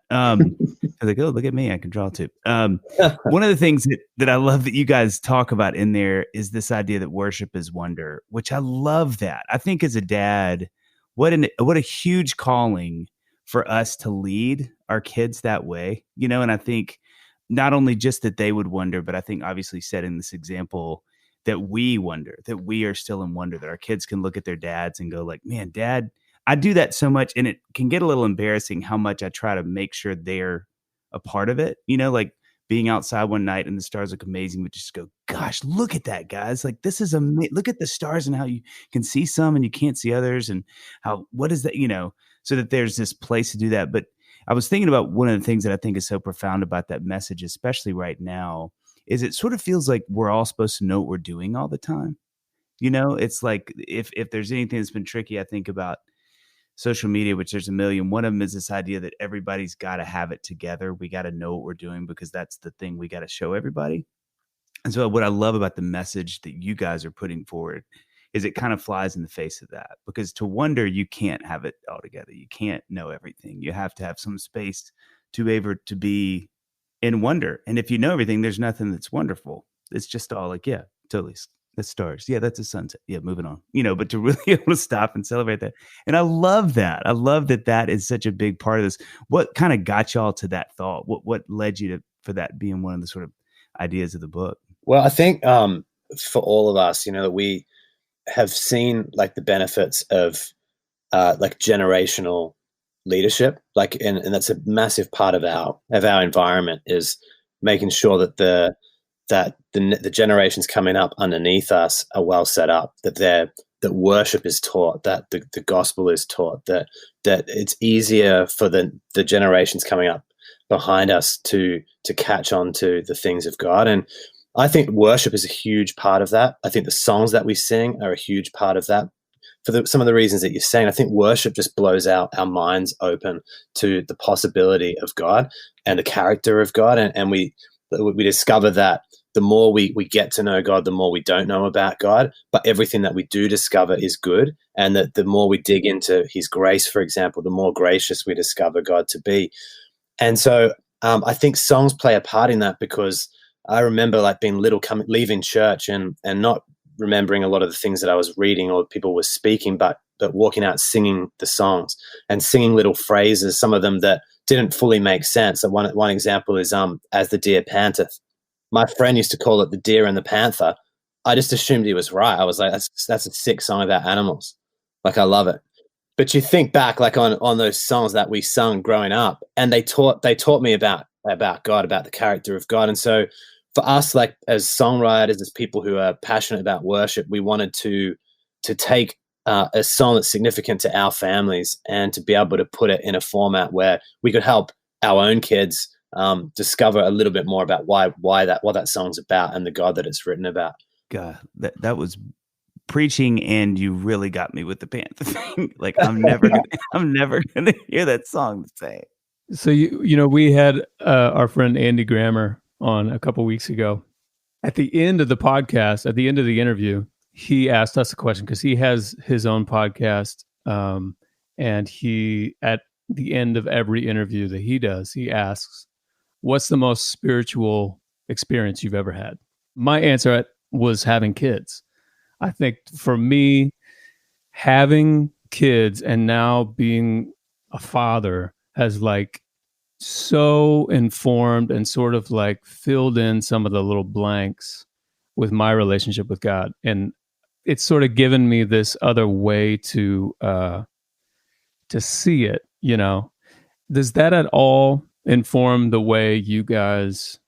Like, oh, look at me, I can draw too. One of the things that I love that you guys talk about in there is this idea that worship is wonder, which I love that. I think as a dad, what a huge calling for us to lead our kids that way, and I think not only just that they would wonder, but I think obviously setting this example that we wonder, that we are still in wonder, that our kids can look at their dads and go like, man, Dad, I do that so much. And it can get a little embarrassing how much I try to make sure they're a part of it, like being outside one night and the stars look amazing, but just go, gosh, look at that, guys. Like, this is amazing. Look at the stars and how you can see some and you can't see others, and what is that, so that there's this place to do that. But I was thinking about one of the things that I think is so profound about that message, especially right now, is it sort of feels like we're all supposed to know what we're doing all the time. It's like if there's anything that's been tricky, I think about social media, which there's a million. One of them is this idea that everybody's got to have it together. We got to know what we're doing because that's the thing we got to show everybody. And so what I love about the message that you guys are putting forward is it kind of flies in the face of that, because to wonder, you can't have it all together. You can't know everything. You have to have some space to be able to be in wonder. And if you know everything, there's nothing that's wonderful. It's just all like, yeah, totally. That's stars. Yeah, that's a sunset. Yeah, moving on. But to really be able to stop and celebrate that. And I love that. I love that that is such a big part of this. What kind of got y'all to that thought? What led you to for that being one of the sort of ideas of the book? Well, I think for all of us, that we have seen like the benefits of like generational leadership, like, and that's a massive part of our environment, is making sure that the generations coming up underneath us are well set up, that worship is taught, that the gospel is taught, that it's easier for the generations coming up behind us to catch on to the things of God. And I think worship is a huge part of that. I think the songs that we sing are a huge part of that. For some of the reasons that you're saying, I think worship just blows out our minds open to the possibility of God and the character of God. And we discover that the more we get to know God, the more we don't know about God. But everything that we do discover is good. And that the more we dig into his grace, for example, the more gracious we discover God to be. And so I think songs play a part in that, because I remember like being little, leaving church and not remembering a lot of the things that I was reading or people were speaking, but walking out singing the songs and singing little phrases, some of them that didn't fully make sense. So one example is "As the deer panteth." My friend used to call it the deer and the panther. I just assumed he was right. I was like, that's a sick song about animals. Like, I love it. But you think back like on those songs that we sung growing up, and they taught me about God, about the character of God. And so for us, like as songwriters, as people who are passionate about worship, we wanted to take a song that's significant to our families and to be able to put it in a format where we could help our own kids discover a little bit more about what that song's about and the God that it's written about. God, that was preaching, and you really got me with the panther thing. Like, I'm never gonna hear that song the same. So we had our friend Andy Grammer on a couple weeks ago. At the end of the podcast, at the end of the interview, he asked us a question, because he has his own podcast, and he, at the end of every interview that he does, he asks, "What's the most spiritual experience you've ever had?" My answer was having kids. I think for me, having kids and now being a father has like so informed and sort of like filled in some of the little blanks with my relationship with God. And it's sort of given me this other way to see it, Does that at all inform the way you guys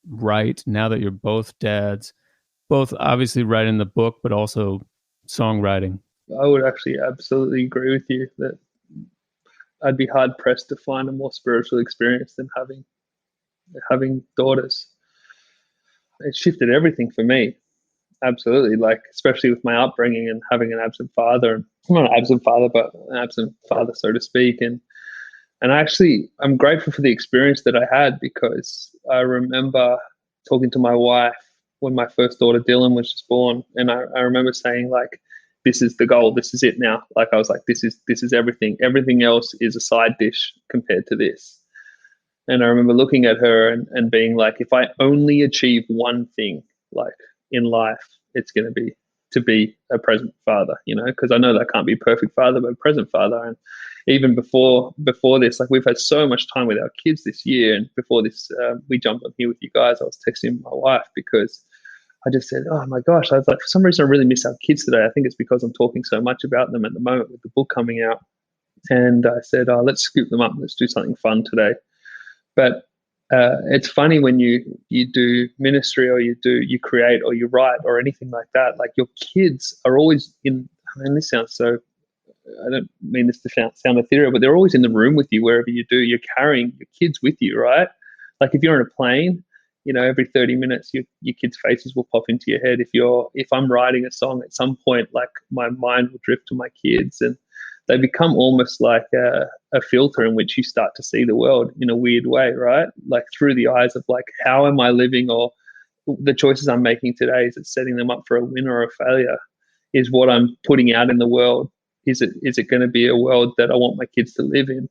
write now that you're both dads, both obviously writing the book, but also songwriting? I would actually absolutely agree with you that I'd be hard pressed to find a more spiritual experience than having daughters. It shifted everything for me. Absolutely. Like, especially with my upbringing and having an absent father, not an absent father, but an absent father, so to speak. And I'm grateful for the experience that I had, because I remember talking to my wife when my first daughter Dylan was just born, and I remember saying, like, this is the goal, this is it now. Like, I was like, this is everything. Everything else is a side dish compared to this. And I remember looking at her and being like, if I only achieve one thing, like in life, it's going to be a present father, because I know that I can't be a perfect father, but a present father. And even before this, like, we've had so much time with our kids this year. And before this, we jumped on here with you guys. I was texting my wife because I just said, oh my gosh, I was like, for some reason I really miss our kids today. I think it's because I'm talking so much about them at the moment with the book coming out. And I said, let's scoop them up. Let's do something fun today. But it's funny when you do ministry, or you create or you write or anything like that, like your kids are always this sounds so I don't mean this to sound ethereal, but they're always in the room with you wherever you do. You're carrying your kids with you, right? Like if you're on a plane, every 30 minutes, your kids' faces will pop into your head. If I'm writing a song at some point, like my mind will drift to my kids, and they become almost like a filter in which you start to see the world in a weird way, right? Like through the eyes of like, how am I living, or the choices I'm making today, is it setting them up for a win or a failure? Is what I'm putting out in the world, is it going to be a world that I want my kids to live in?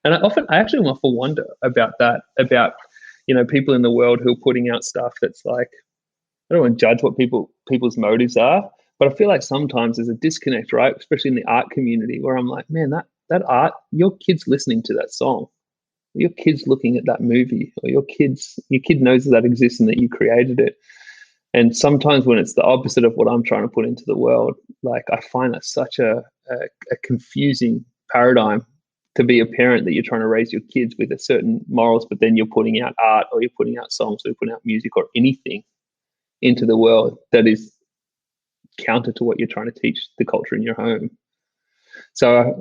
And I actually often wonder about that, about people in the world who are putting out stuff that's like, I don't want to judge what people's motives are, but I feel like sometimes there's a disconnect, right? Especially in the art community, where I'm like, man, that art, your kid's listening to that song, your kid's looking at that movie, or your kid knows that exists and that you created it. And sometimes when it's the opposite of what I'm trying to put into the world, like I find that such a confusing paradigm to be a parent, that you're trying to raise your kids with a certain morals, but then you're putting out art, or you're putting out songs, or you're putting out music, or anything into the world that is counter to what you're trying to teach the culture in your home. So,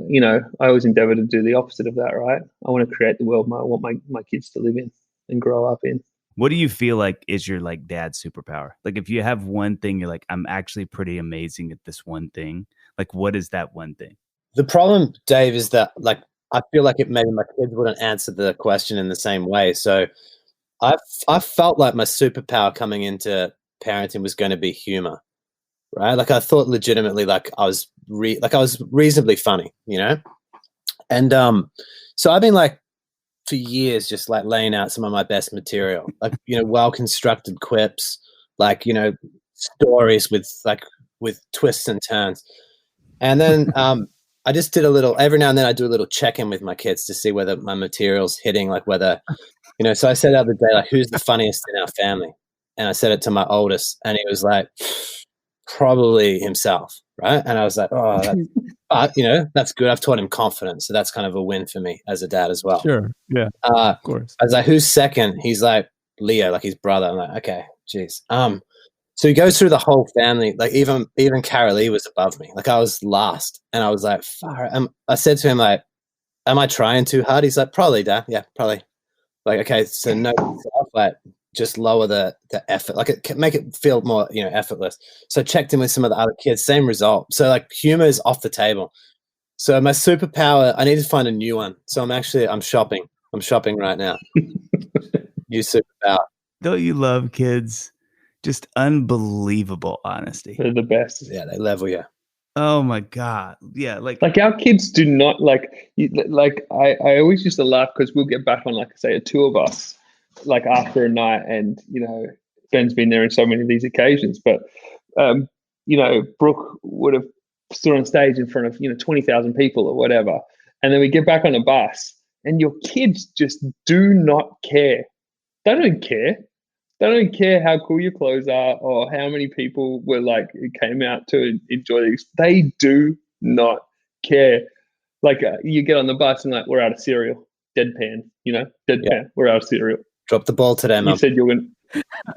I always endeavor to do the opposite of that, right? I want to create the world I want my kids to live in and grow up in. What do you feel like is your like dad's superpower? Like if you have one thing, you're like, I'm actually pretty amazing at this one thing. Like, what is that one thing? The problem, Dave, is that like I feel like maybe my kids wouldn't answer the question in the same way. So I felt like my superpower coming into parenting was going to be humor, right? Like I thought legitimately, like I was reasonably funny, And so I've been like for years just like laying out some of my best material, like well constructed quips, like stories with twists and turns, and then I just did every now and then I do a little check-in with my kids to see whether my material's hitting, like whether, so I said the other day, like, who's the funniest in our family? And I said it to my oldest, and he was like, probably himself, right? And I was like, oh, that's good. I've taught him confidence. So that's kind of a win for me as a dad as well. Sure. Yeah. Of course. I was like, who's second? He's like, Leo, like his brother. I'm like, okay, geez. So he goes through the whole family. Like even Carolee was above me. Like I was last, and I was like, far. I said to him, like, am I trying too hard? He's like, probably, Dad. Yeah, probably. Like, okay, so no, like just lower the effort, like make it feel more, effortless. So I checked in with some of the other kids, same result. So like humor is off the table. So my superpower, I need to find a new one. So I'm shopping. I'm shopping right now. New superpower. Don't you love kids? Just unbelievable honesty. They're the best. Yeah, they level you. Oh my God. Yeah. Like our kids do not I always used to laugh because we'll get back on, like I say, a two of us, like after a night, and, Ben's been there in so many of these occasions, but, Brooke would have stood on stage in front of, 20,000 people or whatever. And then we get back on a bus, and your kids just do not care. They don't care. They don't care how cool your clothes are or how many people were like came out to enjoy these. They do not care. Like you get on the bus and like, we're out of cereal. Deadpan, deadpan. Yeah. We're out of cereal. Drop the ball today, Mum.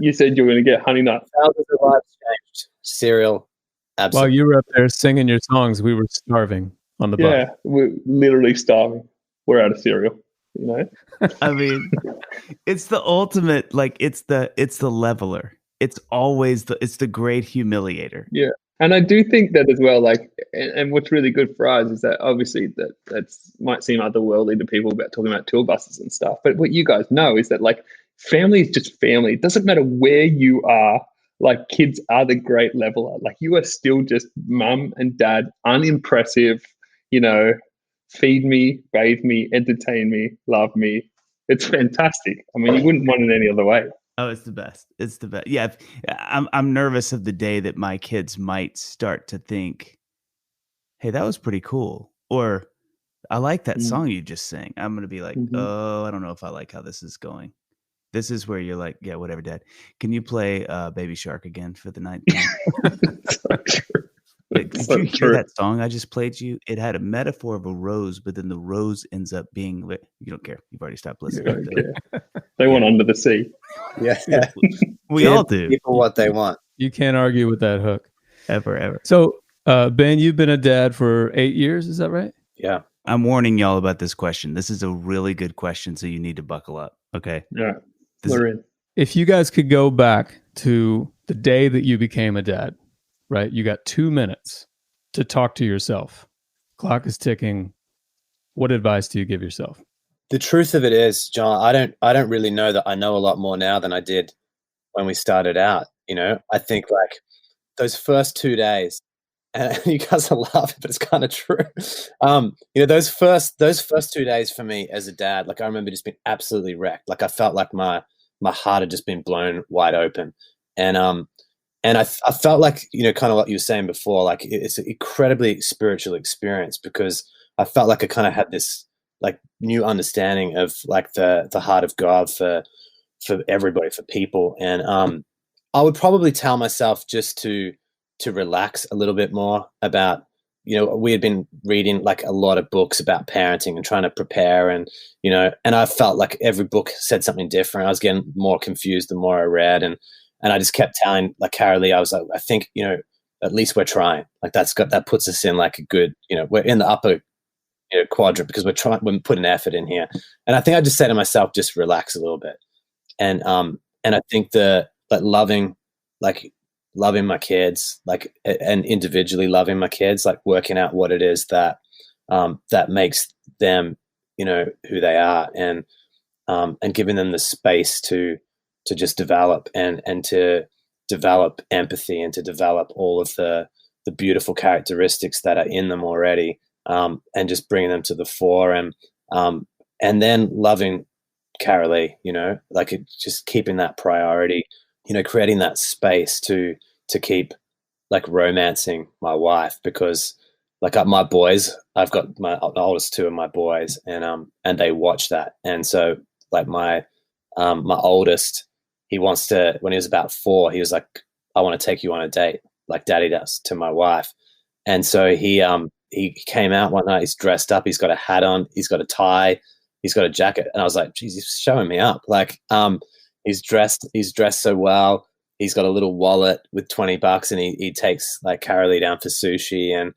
You said you're gonna get honey nut. Thousands of lives changed. Cereal. Absolutely. While you were up there singing your songs, we were starving on the bus. Yeah, we're literally starving. We're out of cereal. I mean, it's the ultimate, like it's the leveler. It's always it's the great humiliator. Yeah. And I do think that as well, like, and what's really good for us is that obviously that's might seem otherworldly to people about talking about tour buses and stuff. But what you guys know is that like family is just family. It doesn't matter where you are. Like kids are the great leveler. Like you are still just mum and dad, unimpressive, feed me, bathe me, entertain me, love me. It's fantastic. I mean, you wouldn't want it any other way. Oh, it's the best. It's the best. Yeah, I'm nervous of the day that my kids might start to think, "Hey, that was pretty cool," or "I like that song you just sang." I'm gonna be like, "Oh, I don't know if I like how this is going." This is where you're like, "Yeah, whatever, Dad. Can you play Baby Shark again for the ninth time?" So true. Did you hear that song I just played you? It had a metaphor of a rose, but then the rose ends up being lit. You don't care. You've already stopped listening. They want Under the Sea. Yeah. We all do. People what they want. You can't argue with that hook. Ever. So Ben, you've been a dad for 8 years. Is that right? Yeah. I'm warning y'all about this question. This is a really good question, so you need to buckle up. Okay. Yeah, This we're is- in. If you guys could go back to the day that you became a dad, right? You got 2 minutes to talk to yourself. Clock is ticking. What advice do you give yourself? The truth of it is, John, I don't really know that I know a lot more now than I did when we started out. You know, I think like those first 2 days, and you guys are laughing, but it's kind of true. You know, those first 2 days for me as a dad, like I remember just being absolutely wrecked. Like I felt like my heart had just been blown wide open, and I felt like, you know, kind of what you were saying before, like it's an incredibly spiritual experience because I felt like I kind of had this like new understanding of like the heart of God for everybody, for people, and I would probably tell myself just to relax a little bit more about, you know, we had been reading like a lot of books about parenting and trying to prepare, and, you know, and I felt like every book said something different. I was getting more confused the more I read, and I just kept telling like Carolee, I was like, I think, you know, at least we're trying. Like that puts us in like a good, you know, we're in the upper, you know, quadrant because we're putting effort in here. And I think I just said to myself, just relax a little bit. And I think loving my kids, like, and individually loving my kids, like working out what it is that that makes them, you know, who they are, and giving them the space to just develop and to develop empathy and to develop all of the beautiful characteristics that are in them already, and just bringing them to the fore, and then loving Carolee, you know, like just keeping that priority, you know, creating that space to keep like romancing my wife, because like my boys, I've got the oldest two of my boys, and they watch that, and so like my oldest, he wants to, when he was about 4, he was like, I want to take you on a date like daddy does to my wife. And so he came out one night, he's dressed up, he's got a hat on, he's got a tie, he's got a jacket, and I was like, geez, he's showing me up. Like he's dressed so well, he's got a little wallet with $20, and he takes like Carolee down for sushi. And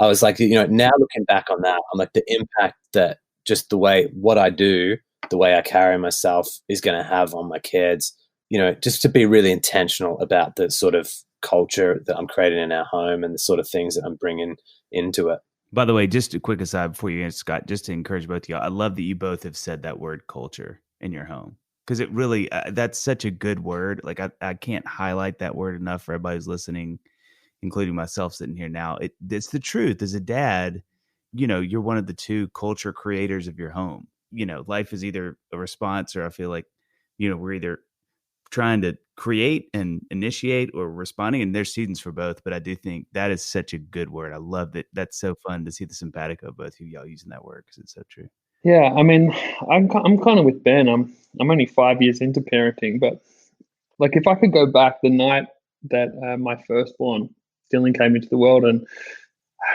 I was like, you know, now looking back on that, I'm like, the impact that just the way what I do, the way I carry myself is going to have on my kids, you know, just to be really intentional about the sort of culture that I'm creating in our home and the sort of things that I'm bringing into it. By the way, just a quick aside before you answer, Scott, just to encourage both of y'all, I love that you both have said that word culture in your home, because it really, that's such a good word. Like I can't highlight that word enough for everybody who's listening, including myself sitting here now. It's the truth. As a dad, you know, you're one of the 2 culture creators of your home. You know, life is either a response, or I feel like, you know, we're either trying to create and initiate or responding, and there's seasons for both. But I do think that is such a good word. I love that. That's so fun to see the simpatico of both of y'all using that word, because it's so true. Yeah, I mean, I'm kind of with Ben. I'm only 5 years into parenting, but like if I could go back the night that my firstborn Dylan came into the world, and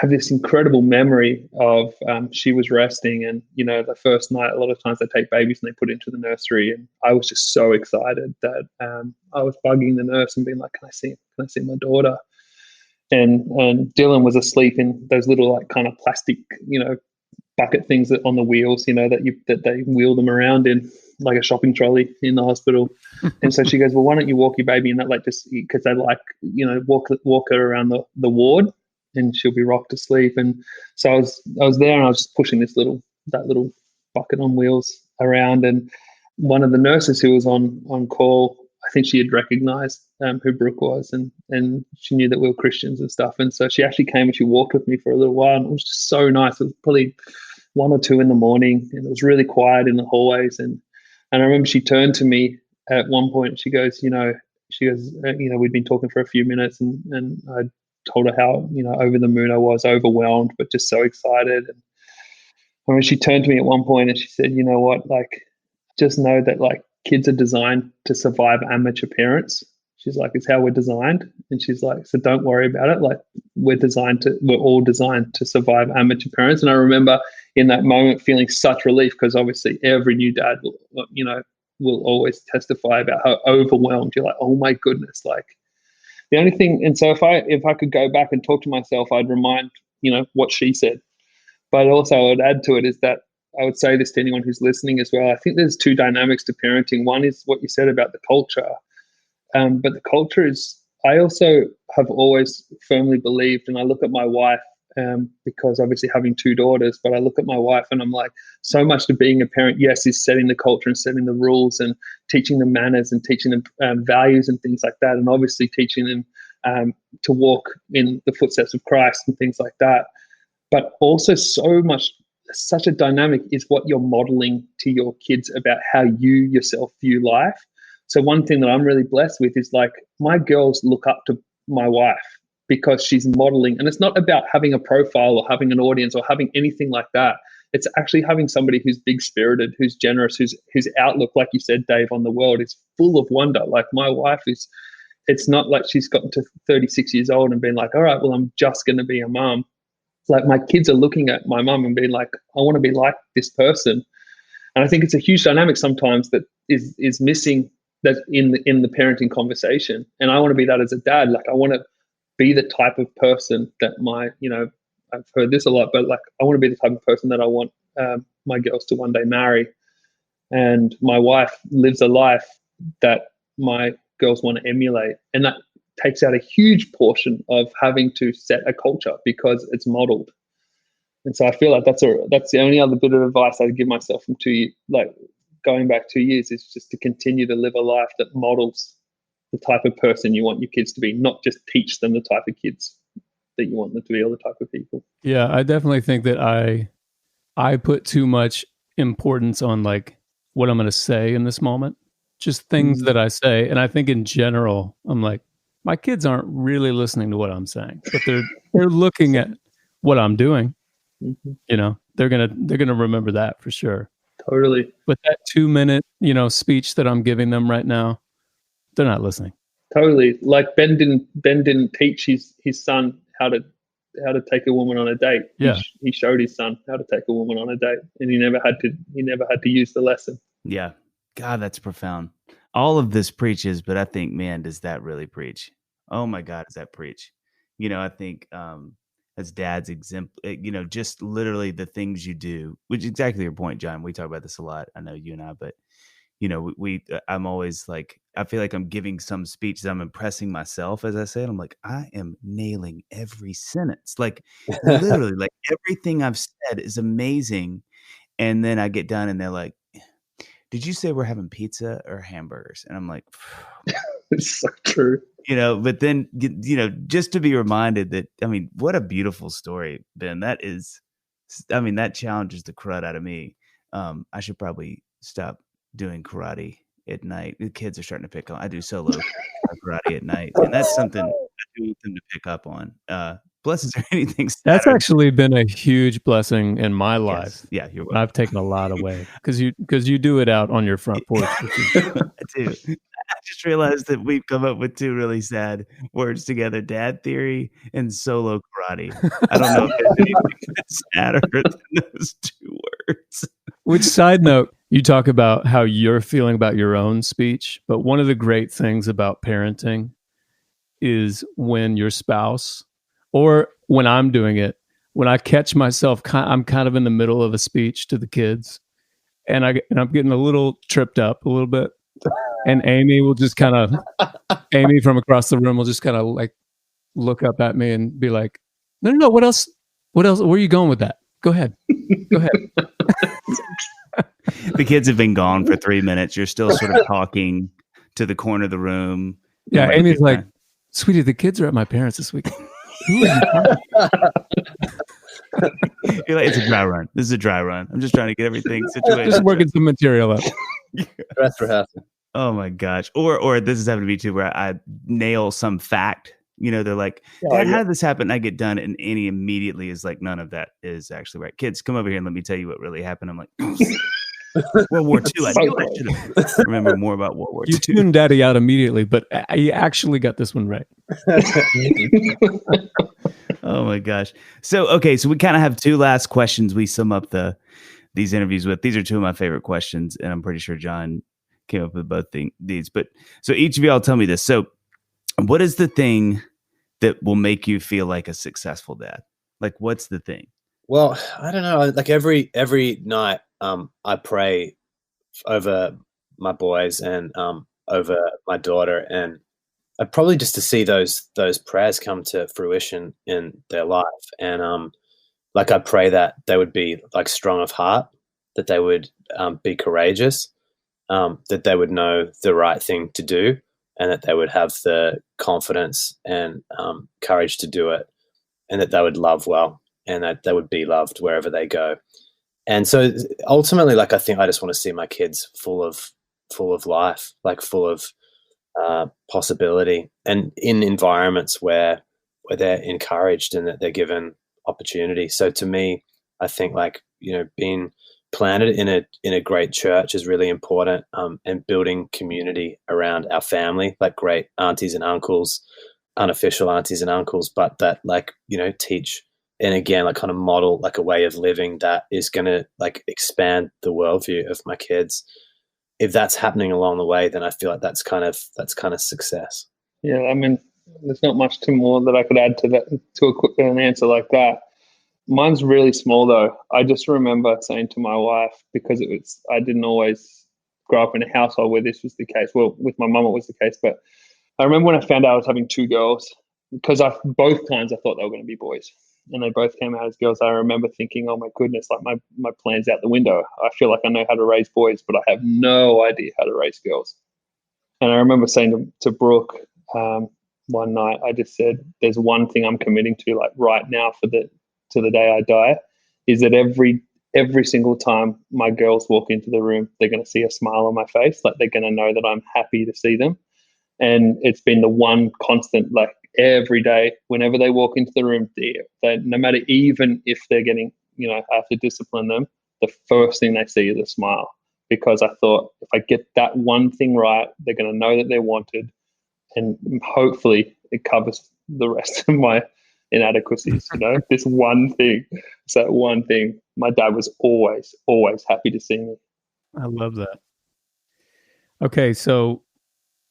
have this incredible memory of she was resting, and you know, the first night, a lot of times they take babies and they put it into the nursery, and I was just so excited that I was bugging the nurse and being like, can I see my daughter? And Dylan was asleep in those little like kind of plastic, you know, bucket things that on the wheels, you know, that they wheel them around in, like a shopping trolley in the hospital. And so she goes, well, why don't you walk your baby in that, like, just because they like, you know, walk her around the ward, and she'll be rocked to sleep. And so I was there, and I was just pushing that little bucket on wheels around, and one of the nurses who was on call, I think she had recognized who Brooke was, and she knew that we were Christians and stuff. And so she actually came and she walked with me for a little while, and it was just so nice. It was probably 1 or 2 in the morning, and it was really quiet in the hallways. And I remember she turned to me at one point, and she goes, you know, we'd been talking for a few minutes, and I told her how, you know, over the moon I was, overwhelmed, but just so excited. And when she turned to me at one point and she said, you know what, like, just know that like kids are designed to survive amateur parents. She's like, it's how we're designed. And she's like, so don't worry about it. Like, we're all designed to survive amateur parents. And I remember in that moment feeling such relief, because obviously every new dad will always testify about how overwhelmed you're, like, oh my goodness, like The only thing, and so if I could go back and talk to myself, I'd remind, what she said. But also I would add to it is that I would say this to anyone who's listening as well. I think there's two dynamics to parenting. One is what you said about the culture. But the culture is, I also have always firmly believed, and I look at my wife, because obviously having two daughters, but I look at my wife and I'm like, so much to being a parent, yes, is setting the culture and setting the rules and teaching them manners and teaching them values and things like that. And obviously teaching them to walk in the footsteps of Christ and things like that. But also such a dynamic is what you're modeling to your kids about how you yourself view life. So one thing that I'm really blessed with is like my girls look up to my wife because she's modeling. And it's not about having a profile or having an audience or having anything like that. It's actually having somebody who's big-spirited, who's generous, whose outlook, like you said, Dave, on the world is full of wonder. Like my wife is, it's not like she's gotten to 36 years old and been like, all right, well, I'm just going to be a mom. Like my kids are looking at my mum and being like, I want to be like this person. And I think it's a huge dynamic sometimes that is missing that in the parenting conversation. And I want to be that as a dad. Like I want to be the type of person that I've heard this a lot, but like I want to be the type of person that I want my girls to one day marry. And my wife lives a life that my girls want to emulate. And that takes out a huge portion of having to set a culture because it's modeled. And so I feel like that's the only other bit of advice I'd give myself from going back 2 years is just to continue to live a life that models the type of person you want your kids to be, not just teach them the type of kids that you want them to be or the type of people. Yeah, I definitely think that I put too much importance on like what I'm going to say in this moment, just things that I say. And I think in general, I'm like, my kids aren't really listening to what I'm saying, but they're looking at what I'm doing. Mm-hmm. They're gonna remember that for sure. Totally. But that 2-minute, speech that I'm giving them right now, they're not listening. Totally. Like Ben didn't teach his son how to take a woman on a date. Yeah. He showed his son how to take a woman on a date, and he never had to use the lesson. Yeah. God, that's profound. All of this preaches, but I think, man, does that really preach? Oh my God, does that preach? I think as dads, just literally the things you do, which is exactly your point, John. We talk about this a lot. I know you and I, but I'm always like, I feel like I'm giving some speech that I'm impressing myself as I say it. I'm like, I am nailing every sentence. Like literally, like everything I've said is amazing. And then I get done and they're like, did you say we're having pizza or hamburgers? And I'm like, it's so true. But then, just to be reminded that, what a beautiful story, Ben. That challenges the crud out of me. I should probably stop doing karate at night. The kids are starting to pick on. I do solo karate at night, and that's something I do want them to pick up on. Plus, is there anything Saturday? That's actually been a huge blessing in my life. Yes. Yeah, you're welcome. I've taken a lot away because you do it out on your front porch. I do. I just realized that we've come up with two really sad words together: dad theory and solo karate. I don't know if there's anything that's sadder than those two words. Which, side note, you talk about how you're feeling about your own speech, but one of the great things about parenting is when your spouse, or when I'm doing it, when I catch myself, I'm kind of in the middle of a speech to the kids, and I'm getting a little tripped up a little bit. And Amy will just Amy from across the room will just kind of like look up at me and be like, no, what else? Where are you going with that? Go ahead. The kids have been gone for 3 minutes. You're still sort of talking to the corner of the room. Yeah. Amy's like, sweetie, the kids are at my parents this weekend. You're like, it's a dry run. This is a dry run. I'm just trying to get everything situated. Just working some material up. Dress rehearsal. Oh my gosh. Or this is happened to me too, where I nail some fact. They're like, Dad, how did this happen? I get done, and Annie immediately is like, none of that is actually right. Kids, come over here and let me tell you what really happened. I'm like, World War II. I knew I should have remembered more about World War II. You tuned Daddy out immediately, but I actually got this one right. Oh my gosh. So we kind of have two last questions we sum up these interviews with. These are two of my favorite questions, and I'm pretty sure John came up with both these. But so each of y'all tell me this. So What is the thing that will make you feel like a successful dad? Like, what's the thing? Well, I don't know. Like every night, I pray over my boys and over my daughter, and probably just to see those prayers come to fruition in their life. And like I pray that they would be like strong of heart, that they would be courageous, that they would know the right thing to do, and that they would have the confidence and courage to do it, and that they would love well, and that they would be loved wherever they go. And so ultimately, like, I think I just want to see my kids full of life, like full of possibility, and in environments where they're encouraged and that they're given opportunity. So to me, I think, like, being planted in a great church is really important, and building community around our family, like great aunties and uncles, unofficial aunties and uncles, but that, like, teach, and again, like, kind of model like a way of living that is going to like expand the worldview of my kids. If that's happening along the way, then I feel like that's kind of success. Yeah, I mean, there's not much more that I could add to that, to an answer like that. Mine's really small though. I just remember saying to my wife, because I didn't always grow up in a household where this was the case. Well, with my mum it was the case, but I remember when I found out I was having two girls, because both times I thought they were going to be boys, and they both came out as girls. I remember thinking, oh my goodness, like my plan's out the window. I feel like I know how to raise boys, but I have no idea how to raise girls. And I remember saying to Brooke one night, I just said, there's one thing I'm committing to, like right now to the day I die, is that every single time my girls walk into the room, they're going to see a smile on my face. Like, they're going to know that I'm happy to see them. And it's been the one constant, like every day, whenever they walk into the room, they no matter, even if they're getting, I have to discipline them, the first thing they see is a smile. Because I thought, if I get that one thing right, they're going to know that they're wanted, and hopefully it covers the rest of my inadequacies. This one thing. It's that one thing. My dad was always happy to see me. I love that. Okay, so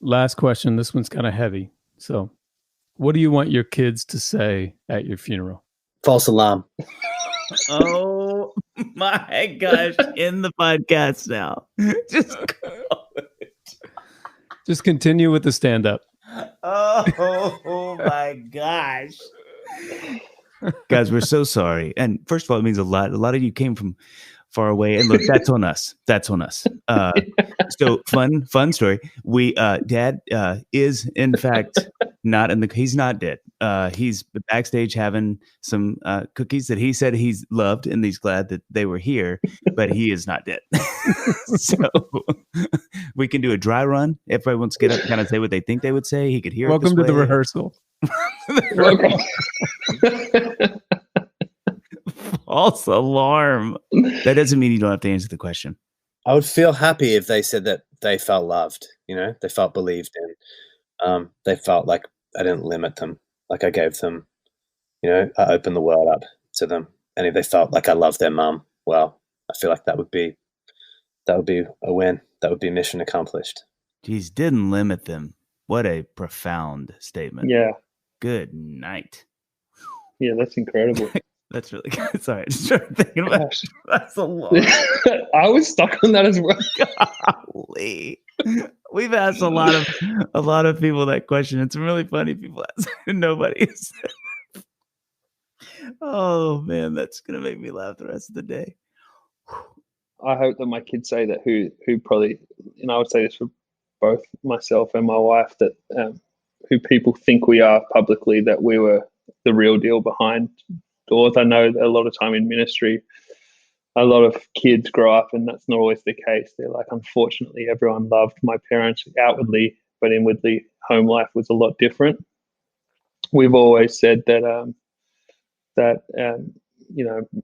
last question. This one's kind of heavy. So, what do you want your kids to say at your funeral? False alarm. Oh my gosh! In the podcast now. Just continue with the stand-up. Oh my gosh. Guys, we're so sorry. And first of all, it means a lot. A lot of you came from far away. And look, that's on us. That's on us. So fun story. Dad is in fact he's not dead. He's backstage having some cookies that he said he's loved, and he's glad that they were here, but he is not dead. So we can do a dry run. If everyone wants to get up and kind of say what they think they would say, he could hear Welcome it. Welcome to the rehearsal. Welcome. False alarm. That doesn't mean you don't have to answer the question. I would feel happy if they said that they felt loved, they felt believed in. They felt like I didn't limit them, like I gave them, I opened the world up to them. And if they felt like I loved their mum, well, I feel like that would be a win. That would be mission accomplished. Geez, didn't limit them. What a profound statement. Yeah. Good night. Yeah, that's incredible. That's really good. Sorry, I just started thinking about it. That's a lot. I was stuck on that as well. Golly. We've asked a lot of people that question. It's really funny. People ask, and nobody is. Oh man, that's gonna make me laugh the rest of the day. I hope that my kids say that who probably, I would say this for both myself and my wife, that who people think we are publicly, that we were the real deal behind doors. I know that a lot of time in ministry, a lot of kids grow up and that's not always the case. They're like, unfortunately, everyone loved my parents outwardly, but inwardly, home life was a lot different. We've always said that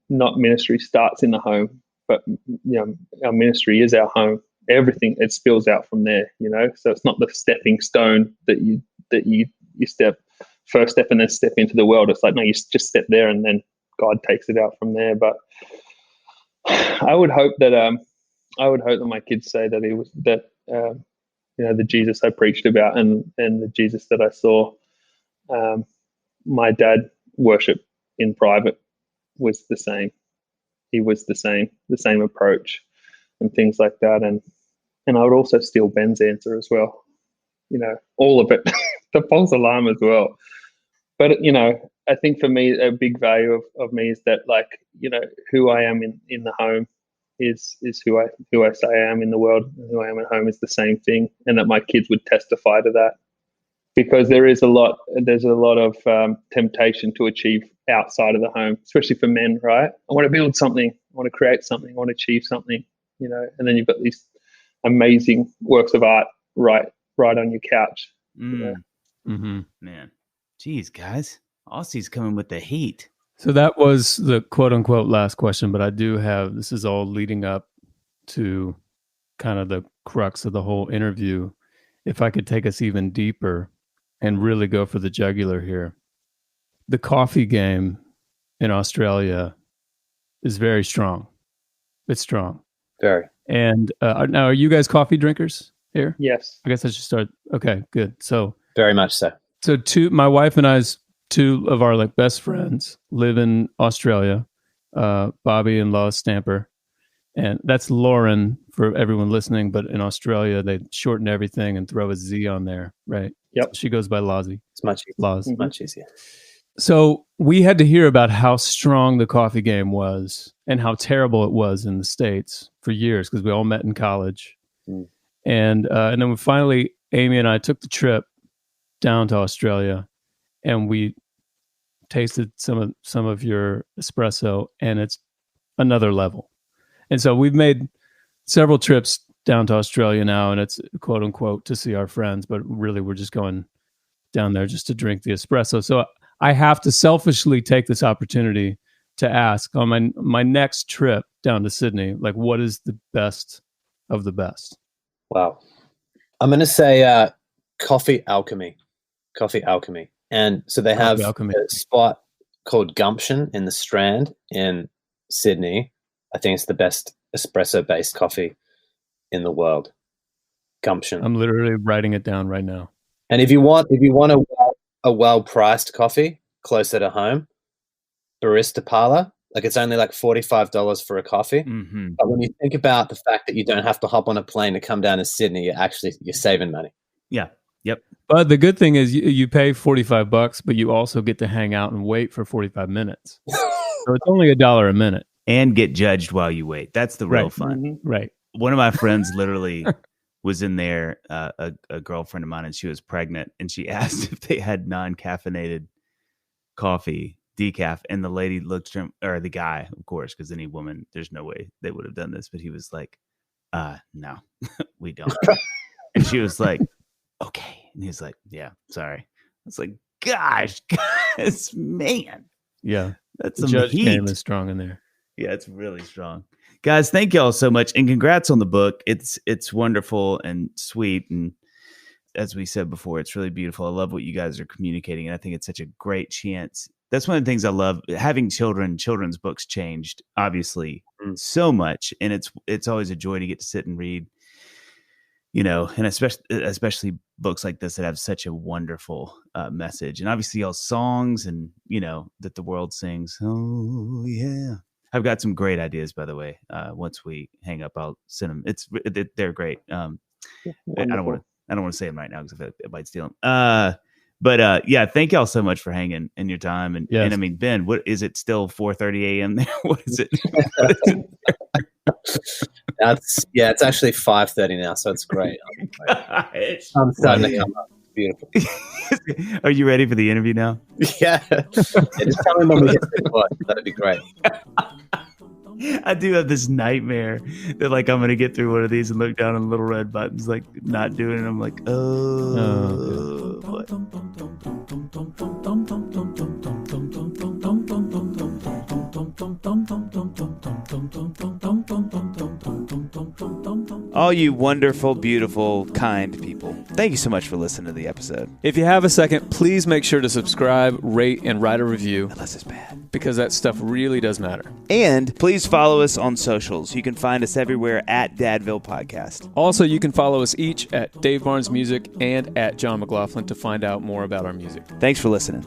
not ministry starts in the home, but our ministry is our home. Everything, it spills out from there. So it's not the stepping stone that you first step and then step into the world. It's like, no, you just step there and then God takes it out from there. But I would hope that my kids say that the Jesus I preached about and the Jesus that I saw. My dad worship in private was the same. He was the same approach and things like that. And I would also steal Ben's answer as well. All of it, the false alarm as well. But, I think for me, a big value of me is that, who I am in the home is who I say I am in the world, and who I am at home is the same thing, and that my kids would testify to that. Because there's a lot of temptation to achieve outside of the home, especially for men, right? I want to build something, I want to create something, I want to achieve something, and then you've got these amazing works of art right on your couch. Mm-hmm. Man, geez, guys, Aussie's coming with the heat. So that was the quote unquote last question, but I do have, this is all leading up to kind of the crux of the whole interview. If I could take us even deeper and really go for the jugular here. The coffee game in Australia is very strong. It's strong. Very. And now, are you guys coffee drinkers here? Yes. I guess I should start. Okay, good. So very much so. So my wife and I's two of our best friends live in Australia, Bobby and Lois Stamper. And that's Lauren for everyone listening, but in Australia, they shorten everything and throw a Z on there, right? Yep. So she goes by Lozzie. It's much easier. Loz. Mm-hmm. Much easier. So we had to hear about how strong the coffee game was and how terrible it was in the States for years, because we all met in college. Mm. And then finally, Amy and I took the trip down to Australia, and we tasted some of your espresso, and it's another level. And so we've made several trips down to Australia now, and it's quote unquote to see our friends, but really we're just going down there just to drink the espresso. So I have to selfishly take this opportunity to ask on my next trip down to Sydney, what is the best of the best? Wow. I'm going to say Coffee Alchemy. Coffee Alchemy. And so they have a spot called Gumption in the Strand in Sydney. I think it's the best espresso-based coffee in the world. Gumption. I'm literally writing it down right now. And if you want a well-priced coffee closer to home, Barista Parlor, it's only $45 for a coffee. Mm-hmm. But when you think about the fact that you don't have to hop on a plane to come down to Sydney, you're saving money. Yeah. Yep. But the good thing is you pay $45, but you also get to hang out and wait for 45 minutes. So it's only $1 a minute. And get judged while you wait. That's the real fun. Mm-hmm. Right. One of my friends literally was in there, a girlfriend of mine, and she was pregnant, and she asked if they had non-caffeinated coffee, decaf, and the lady looked at him, or the guy, of course, because any woman, there's no way they would have done this, but he was like, no, we don't. And she was like, okay. And he was like, yeah, sorry. I was like, gosh, guys, man. Yeah. That's the judge game is strong in there. Yeah, it's really strong. Guys, thank y'all so much. And congrats on the book. It's wonderful and sweet. And as we said before, it's really beautiful. I love what you guys are communicating. And I think it's such a great chance. That's one of the things I love. Having children's books changed, obviously, so much. And it's always a joy to get to sit and read, and especially books like this that have such a wonderful message. And obviously y'all's songs and, that the world sings. Oh, yeah. I've got some great ideas, by the way. Once we hang up, I'll send them. They're great. I don't want to say them right now because I might steal them. But yeah, thank y'all so much for hanging in your time. And, yes. And I mean, Ben, what is it? Still 4:30 a.m. there? What is it? It's actually 5:30 now, so it's great. I'm starting to come up. Beautiful. Are you ready for the interview now? Yeah. Just tell me when we hit the spot. That'd be great. I do have this nightmare that I'm going to get through one of these and look down on the little red buttons, not doing it. I'm like, what? All you wonderful, beautiful, kind people. Thank you so much for listening to the episode. If you have a second, please make sure to subscribe, rate, and write a review. Unless it's bad. because that stuff really does matter. And please follow us on socials. You can find us everywhere at Dadville Podcast. Also, you can follow us each at Dave Barnes Music and at John McLaughlin to find out more about our music. Thanks for listening.